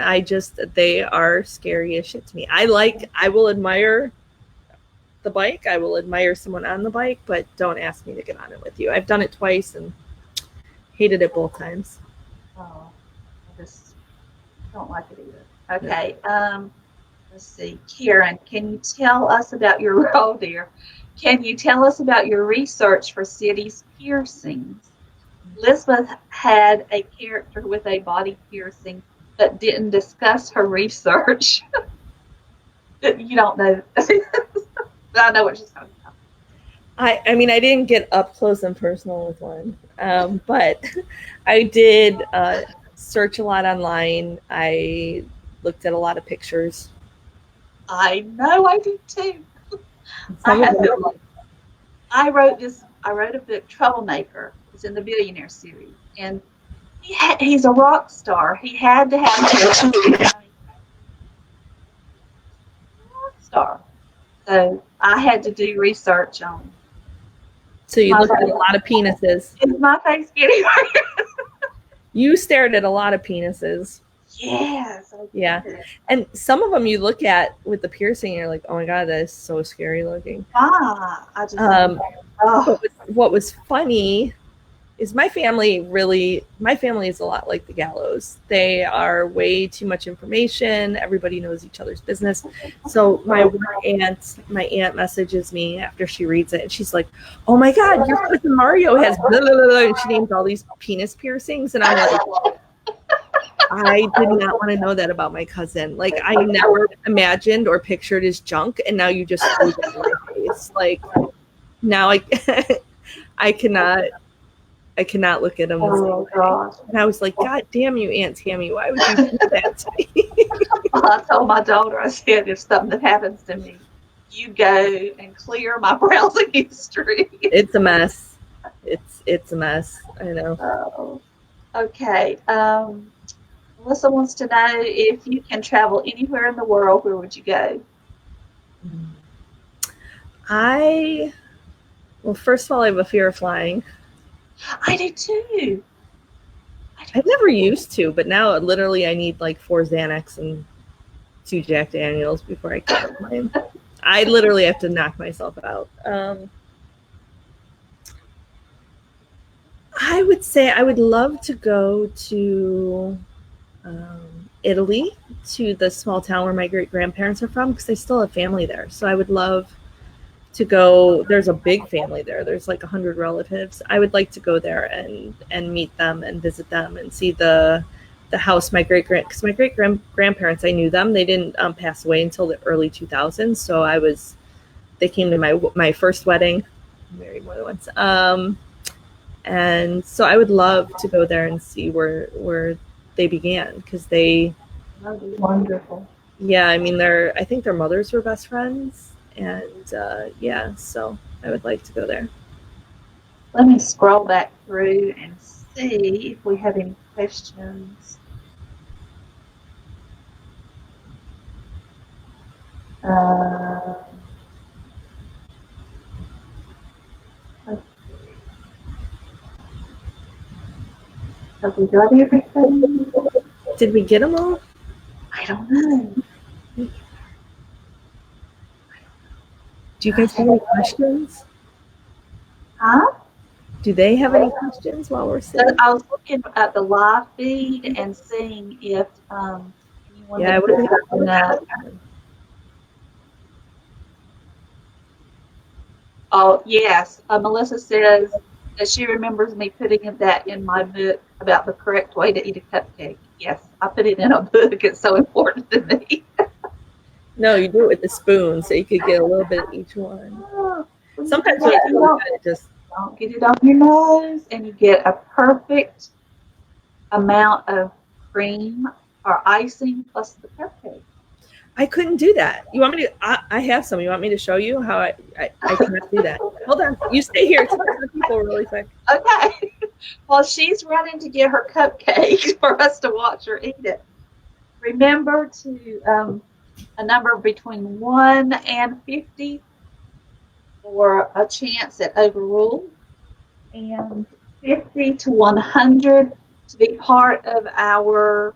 they are scary as shit to me. I will admire the bike. I will admire someone on the bike, but don't ask me to get on it with you. I've done it twice and hated it both times. Oh, I just don't like it either. Okay. Let's see. Karen, can you tell us about your role there? Can you tell us about your research for City's piercings? Lizabeth had a character with a body piercing, but didn't discuss her research. You don't know. I know what she's talking about. I mean, I didn't get up close and personal with one, but I did search a lot online. I looked at a lot of pictures. I know, I did too. I wrote a book, Troublemaker. It's in the Billionaire series, and He's a rock star. He had to have a rock star. So I had to do research on. So you looked at a lot of penises. Is my face getting hurt? You stared at a lot of penises. Yes. Yeah. And some of them you look at with the piercing and you're like, oh my God, that is so scary looking. I just what was funny is my family is a lot like the Gallows. They are way too much information. Everybody knows each other's business. So my aunt messages me after she reads it and she's like, oh my God, your cousin Mario has blah, blah, blah, blah. And she names all these penis piercings. And I'm like, I did not want to know that about my cousin. Like, I never imagined or pictured his junk, and now you just threw it in my face. Like, now I cannot look at him. Oh gosh! And I was like, God damn you, Aunt Tammy, why would you do that to me? I told my daughter, I said, if something happens to me, you go and clear my browsing history. It's a mess. It's a mess. I know. Oh, okay. Melissa wants to know if you can travel anywhere in the world, where would you go? Well, first of all, I have a fear of flying. I do too. I've never used to, but now literally I need like 4 Xanax and 2 Jack Daniels before I can fly. I literally have to knock myself out. I would say I would love to go to Italy, to the small town where my great-grandparents are from, because I still have family there. So I would love to go. There's a big family there. There's like 100 relatives. I would like to go there and meet them and visit them and see the house because my great-grandparents, I knew them. They didn't pass away until the early 2000s. So they came to my first wedding. I married more than once. And so I would love to go there and see where they began, because that'd be wonderful. Yeah, I mean, I think their mothers were best friends, and so I would like to go there. Let me scroll back through and see if we have any questions. Have we got everything? Did we get them all? I don't know. Do you guys have any questions? Huh? Do they have any questions while we're sitting? I was looking at the live feed and seeing if anyone. Yeah, I would have. Oh yes, Melissa says that she remembers me putting that in my book about the correct way to eat a cupcake. Yes, I put it in a book. It's so important to me. No, you do it with the spoon, so you could get a little bit of each one. Sometimes you just don't get it on your nose, and you get a perfect amount of cream or icing plus the cupcake. I couldn't do that. You want me to? I have some. You want me to show you how I cannot do that? Hold on. You stay here. Talk to the people really quick. Okay. While she's running to get her cupcake for us to watch her eat it, remember to a number between 1 and 50 for a chance at overrule, and 50 to 100 to be part of our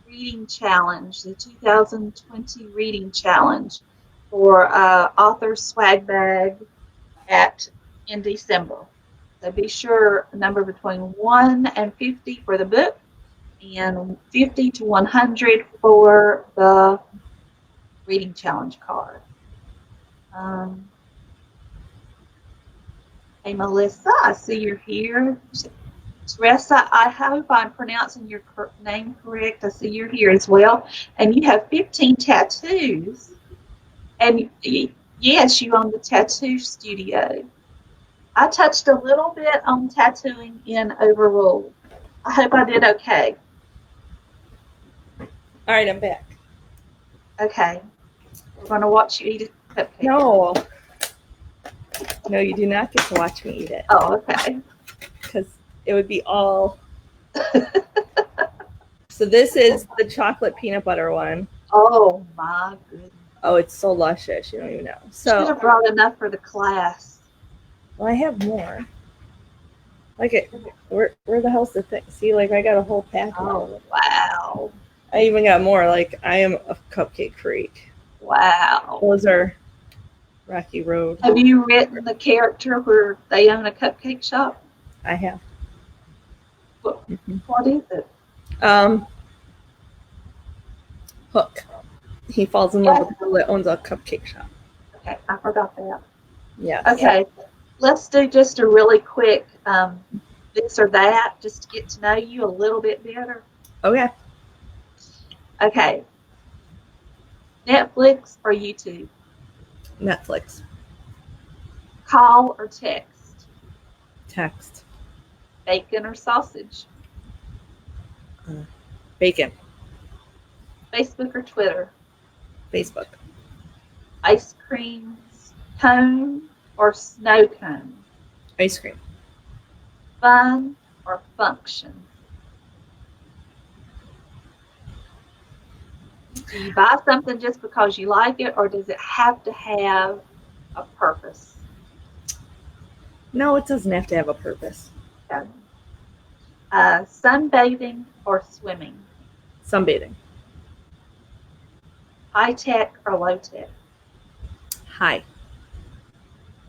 reading challenge, the 2020 reading challenge for author swag bag in December. So be sure a number between 1 and 50 for the book, and 50 to 100 for the reading challenge card. Hey Melissa, I see you're here. Teresa, I hope I'm pronouncing your name correct. I see you're here as well. And you have 15 tattoos. And yes, you own the tattoo studio. I touched a little bit on tattooing in Overruled. I hope I did okay. All right, I'm back. Okay. We're going to watch you eat a cupcake. No, you do not get to watch me eat it. Oh, okay. Because it would be all So this is the chocolate peanut butter one. Oh my goodness. Oh, it's so luscious. You don't even know. Should So have brought enough for the class. well, I have more. Like it. Where the hell's the thing? See, like I got a whole pack. Oh wow. I even got more. Like I am a cupcake freak. Wow. Those are Rocky Road. Have you written the character where they own a cupcake shop? I have. What is it? Hook. He falls in love with a girl that owns a cupcake shop. Okay, I forgot that. Yeah. Okay, let's do just a really quick this or that, just to get to know you a little bit better. Okay. Okay. Netflix or YouTube? Netflix. Call or text? Text. Bacon or sausage? Bacon. Facebook or Twitter? Facebook. Ice cream cone or snow cone? Ice cream. Fun or function? Do you buy something just because you like it, or does it have to have a purpose? No, it doesn't have to have a purpose. Okay. Sunbathing or swimming? Sunbathing. High tech or low tech? Hi.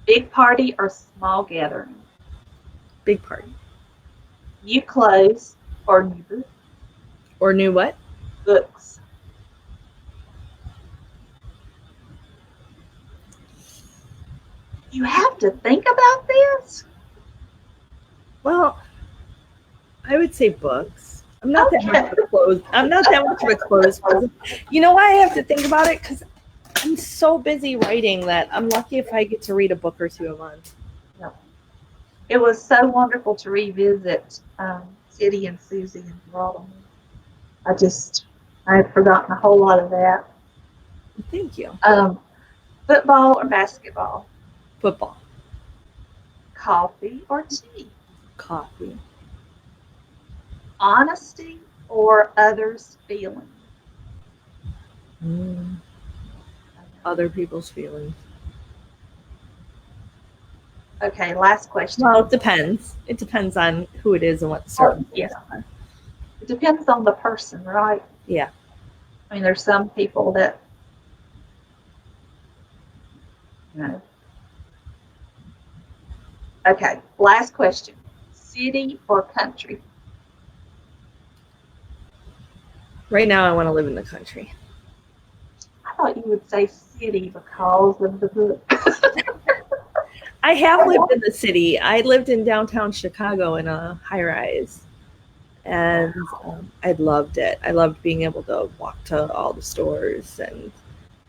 Big party or small gathering? Big party. New clothes or new books? Or new what? Books. You have to think about this. Well, I would say books. I'm not that much of a clothes. I'm not that much of a clothes person. You know why I have to think about it? Because I'm so busy writing that I'm lucky if I get to read a book or two a month. It was so wonderful to revisit City and Susie and Throttle Me. I had forgotten a whole lot of that. Thank you. Football or basketball? Football. Coffee or tea? Coffee. Honesty or others' feelings? Other people's feelings. Okay, last question. Well, it depends. It depends on who it is and what the circumstances are. It depends on the person, right? Yeah. I mean, there's some people that, you know. Okay, last question. City or country? Right now, I want to live in the country. I thought you would say city because of the book. I have lived in the city. I lived in downtown Chicago in a high-rise, and I loved it. I loved being able to walk to all the stores, and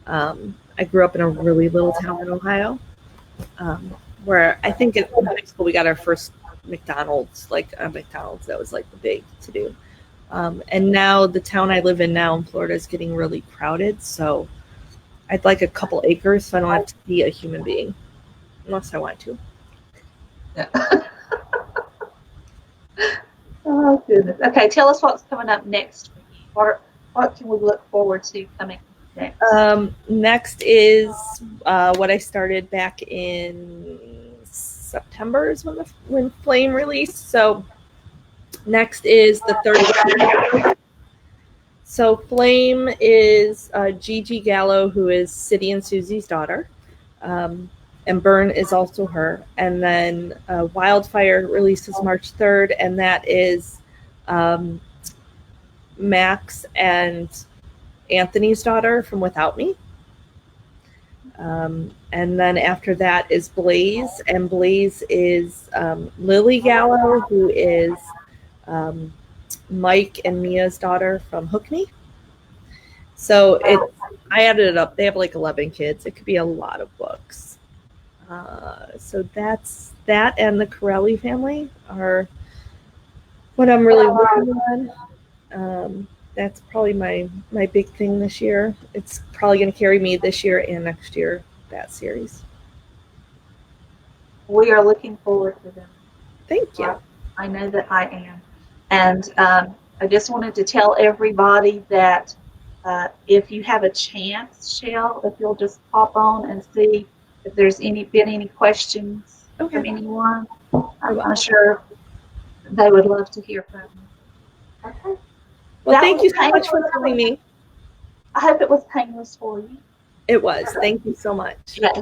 I grew up in a really little town in Ohio, where I think in high school we got our first McDonald's, like a McDonald's that was like the big to do. And now the town I live in now in Florida is getting really crowded, so I'd like a couple acres so I don't have to be a human being, unless I want to. Yeah. Oh, goodness. Okay, tell us what's coming up next for you. What can we look forward to coming next? Next is what I started back in September is when Flame released. So next is the third. So Flame is Gigi Gallo, who is City and Susie's daughter. And Burn is also her. And then Wildfire releases March 3rd, and that is Max and Anthony's daughter from Without Me. And then after that is Blaze, and Blaze is Lily Gallo, who is Mike and Mia's daughter from Hook Me. So I added it up. They have like 11 kids. It could be a lot of books. So that's that, and the Corelli family are what I'm really working on. That's probably my big thing this year. It's probably going to carry me this year and next year, that series. We are looking forward to them. Thank you. I know that I am. And I just wanted to tell everybody that if you have a chance, Chelle, if you'll just pop on and see if there's been any questions Okay. from anyone, I will. I'm sure they would love to hear from you. Okay. Well, That thank was you so much painless. for calling me. I hope it was painless for you. It was. Thank you so much. Yeah,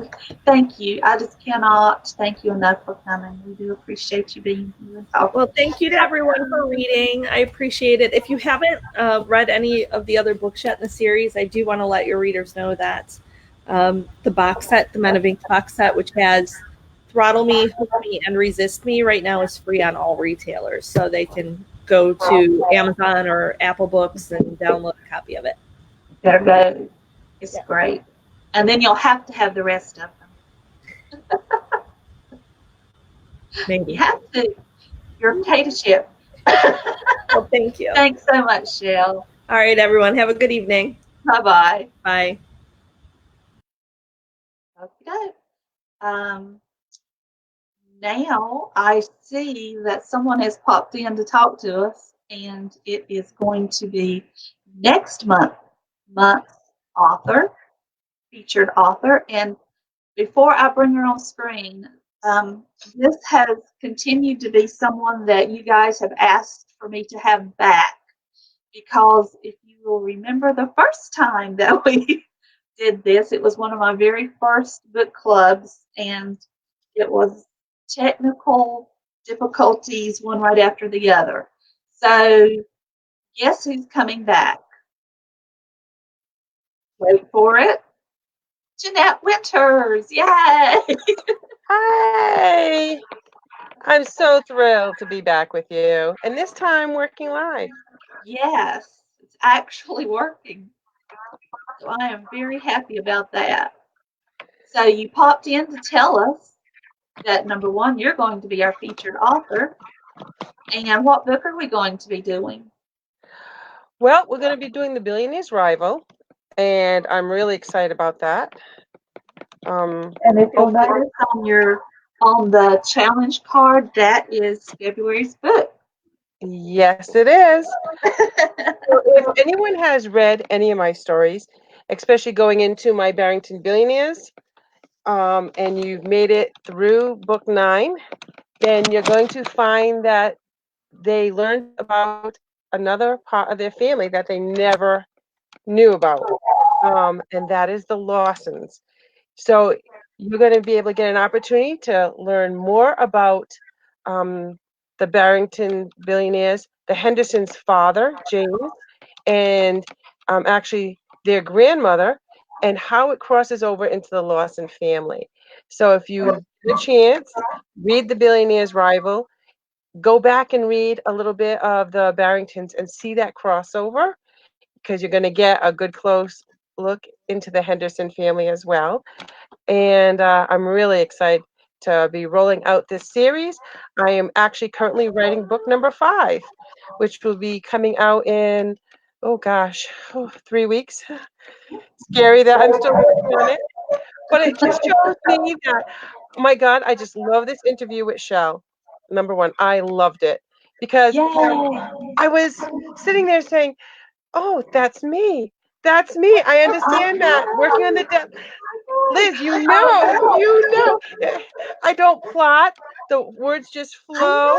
thank you. I just cannot thank you enough for coming. We do appreciate you being here and talking. Well, thank you to everyone for reading. I appreciate it. If you haven't read any of the other books yet in the series, I do want to let your readers know that the box set, the Men of Ink box set, which has Throttle Me, Hook Me, and Resist Me, right now is free on all retailers. So they can go to Amazon or Apple Books and download a copy of it. Better go. It's Yeah. great. And then you'll have to have the rest of them. Maybe. You have to. You're a potato chip. Well, thank you. Thanks so much, Chelle. All right, everyone. Have a good evening. Bye-bye. Bye. Okay. Um, Now I see that someone has popped in to talk to us, and it is going to be next month's author, featured author. And before I bring her on screen, this has continued to be someone that you guys have asked for me to have back, because if you will remember the first time that we did this, it was one of my very first book clubs, and it was technical difficulties one right after the other. So guess who's coming back? Wait for it. Jeanette Winters. Yay! Hi! I'm so thrilled to be back with you, and this time working live. Yes, it's actually working. So I am very happy about that. So you popped in to tell us that number one, you're going to be our featured author. And what book are we going to be doing? Well, we're going to be doing The Billionaire's Rival, and I'm really excited about that. And if you'll notice on the challenge card, that is February's book. Yes, it is. So if anyone has read any of my stories, especially going into my Barrington Billionaires, and you've made it through book 9, then you're going to find that they learned about another part of their family that they never knew about, and that is the Lawsons. So you're going to be able to get an opportunity to learn more about um, the Barrington billionaires, the Hendersons' father, James, and actually their grandmother, and how it crosses over into the Lawson family. So if you get a chance, read The Billionaire's Rival, go back and read a little bit of the Barringtons and see that crossover, because you're going to get a good close look into the Henderson family as well. And I'm really excited to be rolling out this series. I am actually currently writing book number 5, which will be coming out in, 3 weeks. Scary that I'm still working on it. But it just shows me that, oh my God, I just love this interview with Chelle. Number one, I loved it because Yay! I was sitting there saying, oh, that's me. That's me. I understand that. Working on the Liz, I don't plot. The words just I flow.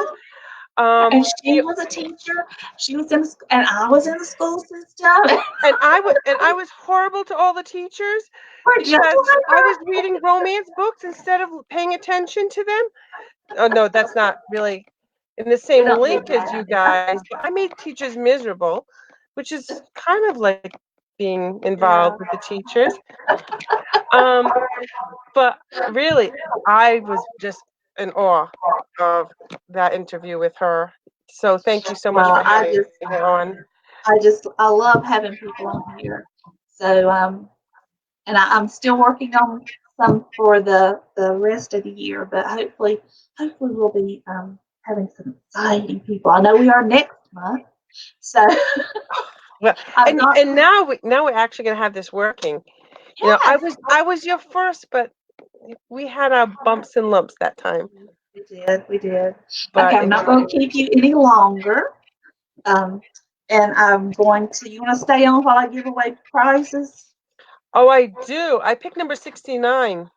know. And she You- was a teacher. She was in, and I was in the school system. I was horrible to all the teachers We're just because like I was her. reading romance books instead of paying attention to them. Oh no, that's not really in the We same don't do link as you that. guys. But I made teachers miserable, which is kind of like being Yeah. involved with the teachers. Um, but really, I was just in awe of that interview with her. So thank you so much Well, for having her on. I love having people on here. So, and I'm still working on some for the rest of the year, but hopefully we'll be having some exciting people. I know we are next month, so Well, I've got and now we're actually gonna have this working. You know, yes, I was your first, but we had our bumps and lumps that time. we did. Okay, But I'm not going to keep you any longer. And I'm going to, you want to stay on while I give away prizes? Oh, I do. I picked number 69.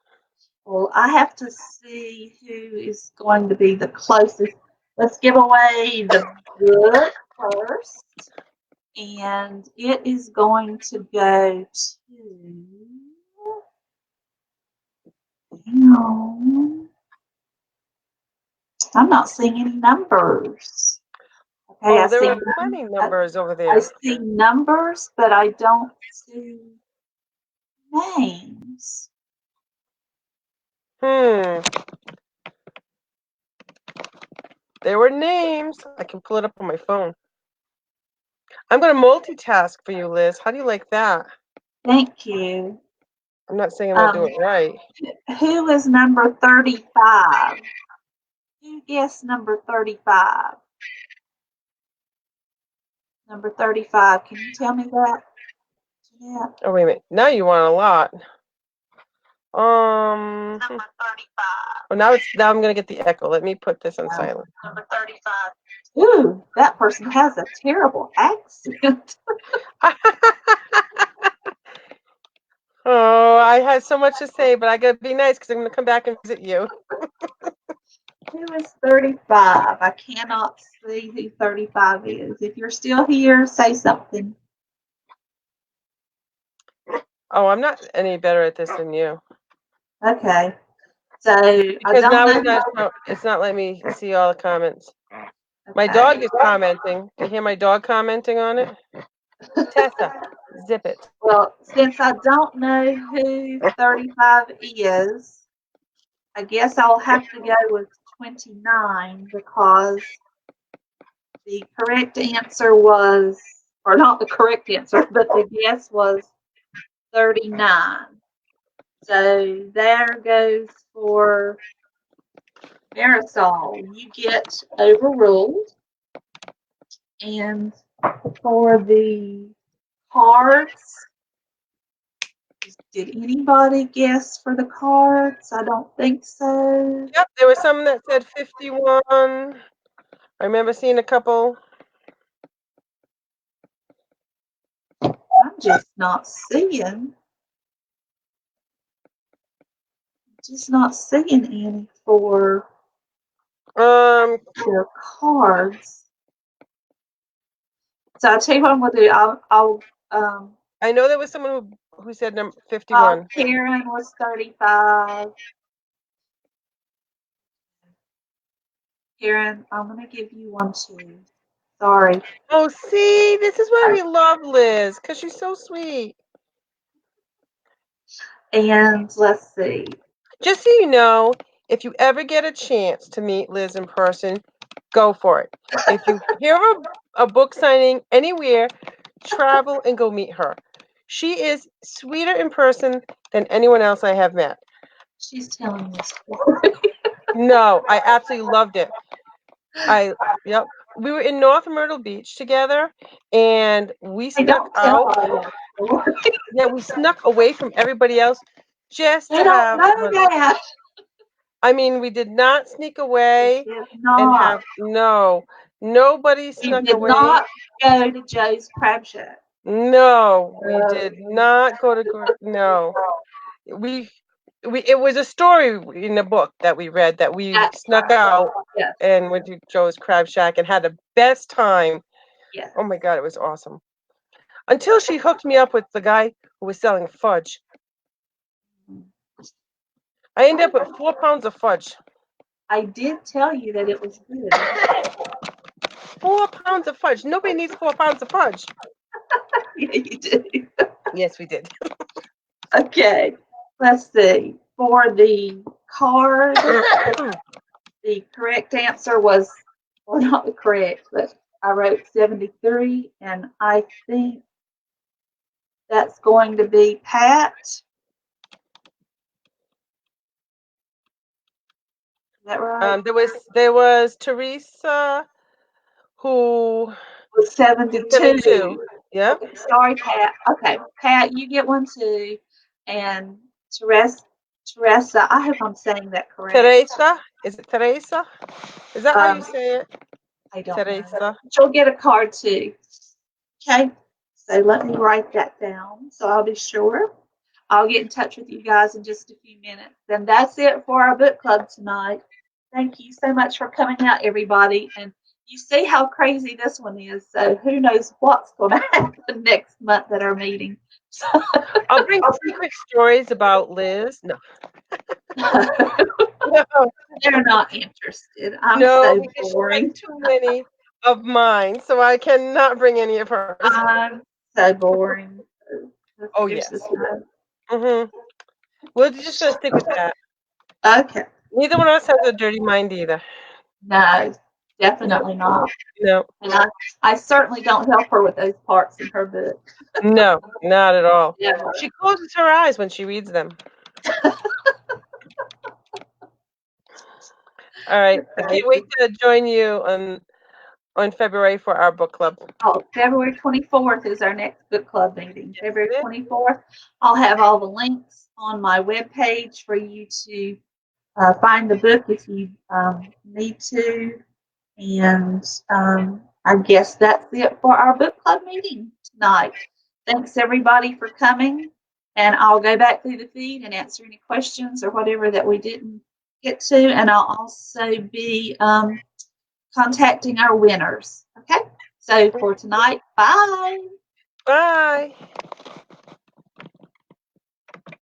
Well, I have to see who is going to be the closest. Let's give away the book first. And it is going to go to. No, I'm not seeing any numbers. Okay, Oh, there are plenty numbers over I there. see numbers, but I don't see names. There were names. I can pull it up on my phone. I'm going to multitask for you, Liz. How do you like that? Thank you. I'm not saying I'm going to do it right. Who is number 35? Who guessed number 35? Number 35. Can you tell me that? Yeah. Oh, wait a minute. Now you want a lot. Number 35. Oh, now I'm going to get the echo. Let me put this on silent. Number 35. Ooh, that person has a terrible accent. Oh, I had so much to say, but I got to be nice because I'm going to come back and visit you. Who is 35? I cannot see who 35 is. If you're still here, say something. Oh, I'm not any better at this than you. Okay. So Because I now don't know. it's not letting me see all the comments. Okay. My dog is commenting. Do you hear my dog commenting on it? Tessa, zip it. Well, since I don't know who 35 is, I guess I'll have to go with 29 because the correct answer was, or not the correct answer, but the guess was 39. So there goes for Marisol. You get overruled. And for the cards, did anybody guess for the cards? I don't think so. Yep, there was some that said 51. I remember seeing a couple. I'm just not seeing. Just not seeing any for your cards. So I'll tell you what I'm gonna do. I know there was someone who said number 51. Karen was 35. Karen, I'm gonna give you one too. Sorry. Oh, see, this is why we love Liz, because she's so sweet. And let's see. Just so you know, if you ever get a chance to meet Liz in person, go for it. If you hear a book signing anywhere, travel and go meet her. She is sweeter in person than anyone else I have met. She's telling me a story. No, I absolutely loved it. Yep. We were in North Myrtle Beach together, and we snuck out. Yeah, we snuck away from everybody else just They to don't have. know that. I mean, we did not sneak away Did and not. have nobody You snuck did away. not go to Joe's Crab Shack. No, we did not go to. No, we it was a story in the book that we read that we snuck out Yes. and went to Joe's Crab Shack and had the best time. Yes. Oh my God, it was awesome. Until she hooked me up with the guy who was selling fudge. I ended up with 4 pounds of fudge. I did tell you that it was good. 4 pounds of fudge. Nobody needs 4 pounds of fudge. Yeah, you do. Yes, we did. Okay. Let's see. For the card, the correct answer was, well, not the correct, but I wrote 73, and I think that's going to be Pat. Is that right? There was Teresa who Was 72. 72. Yep. Okay, sorry, Pat. Okay, Pat, you get one too. And Teresa, I hope I'm saying that correct. Teresa. Is it Teresa? Is that how you say it? I don't know. Teresa. You'll get a card too. Okay. So let me write that down so I'll be sure. I'll get in touch with you guys in just a few minutes. And that's it for our book club tonight. Thank you so much for coming out, everybody. And you see how crazy this one is. So who knows what's going to happen next month at our meeting. I'll bring 3 quick stories about Liz. No. No, They're not interested. I'm no, so because she boring. has too many of mine, so I cannot bring any of hers. I'm so boring. Oh, There's yes. this one. Mm-hmm. We're just going to stick with that. Okay. Neither one of us has a dirty mind either. No, definitely not. No, And I certainly don't help her with those parts in her book. no, not at all. Yeah. She closes her eyes when she reads them. All right. I can't wait to join you on February for our book club. Oh, February 24th is our next book club meeting. February 24th. I'll have all the links on my webpage for you to find the book if you need to. And I guess that's it for our book club meeting tonight. Thanks everybody for coming. And I'll go back through the feed and answer any questions or whatever that we didn't get to. And I'll also be contacting our winners. Okay? So for tonight, bye. Bye.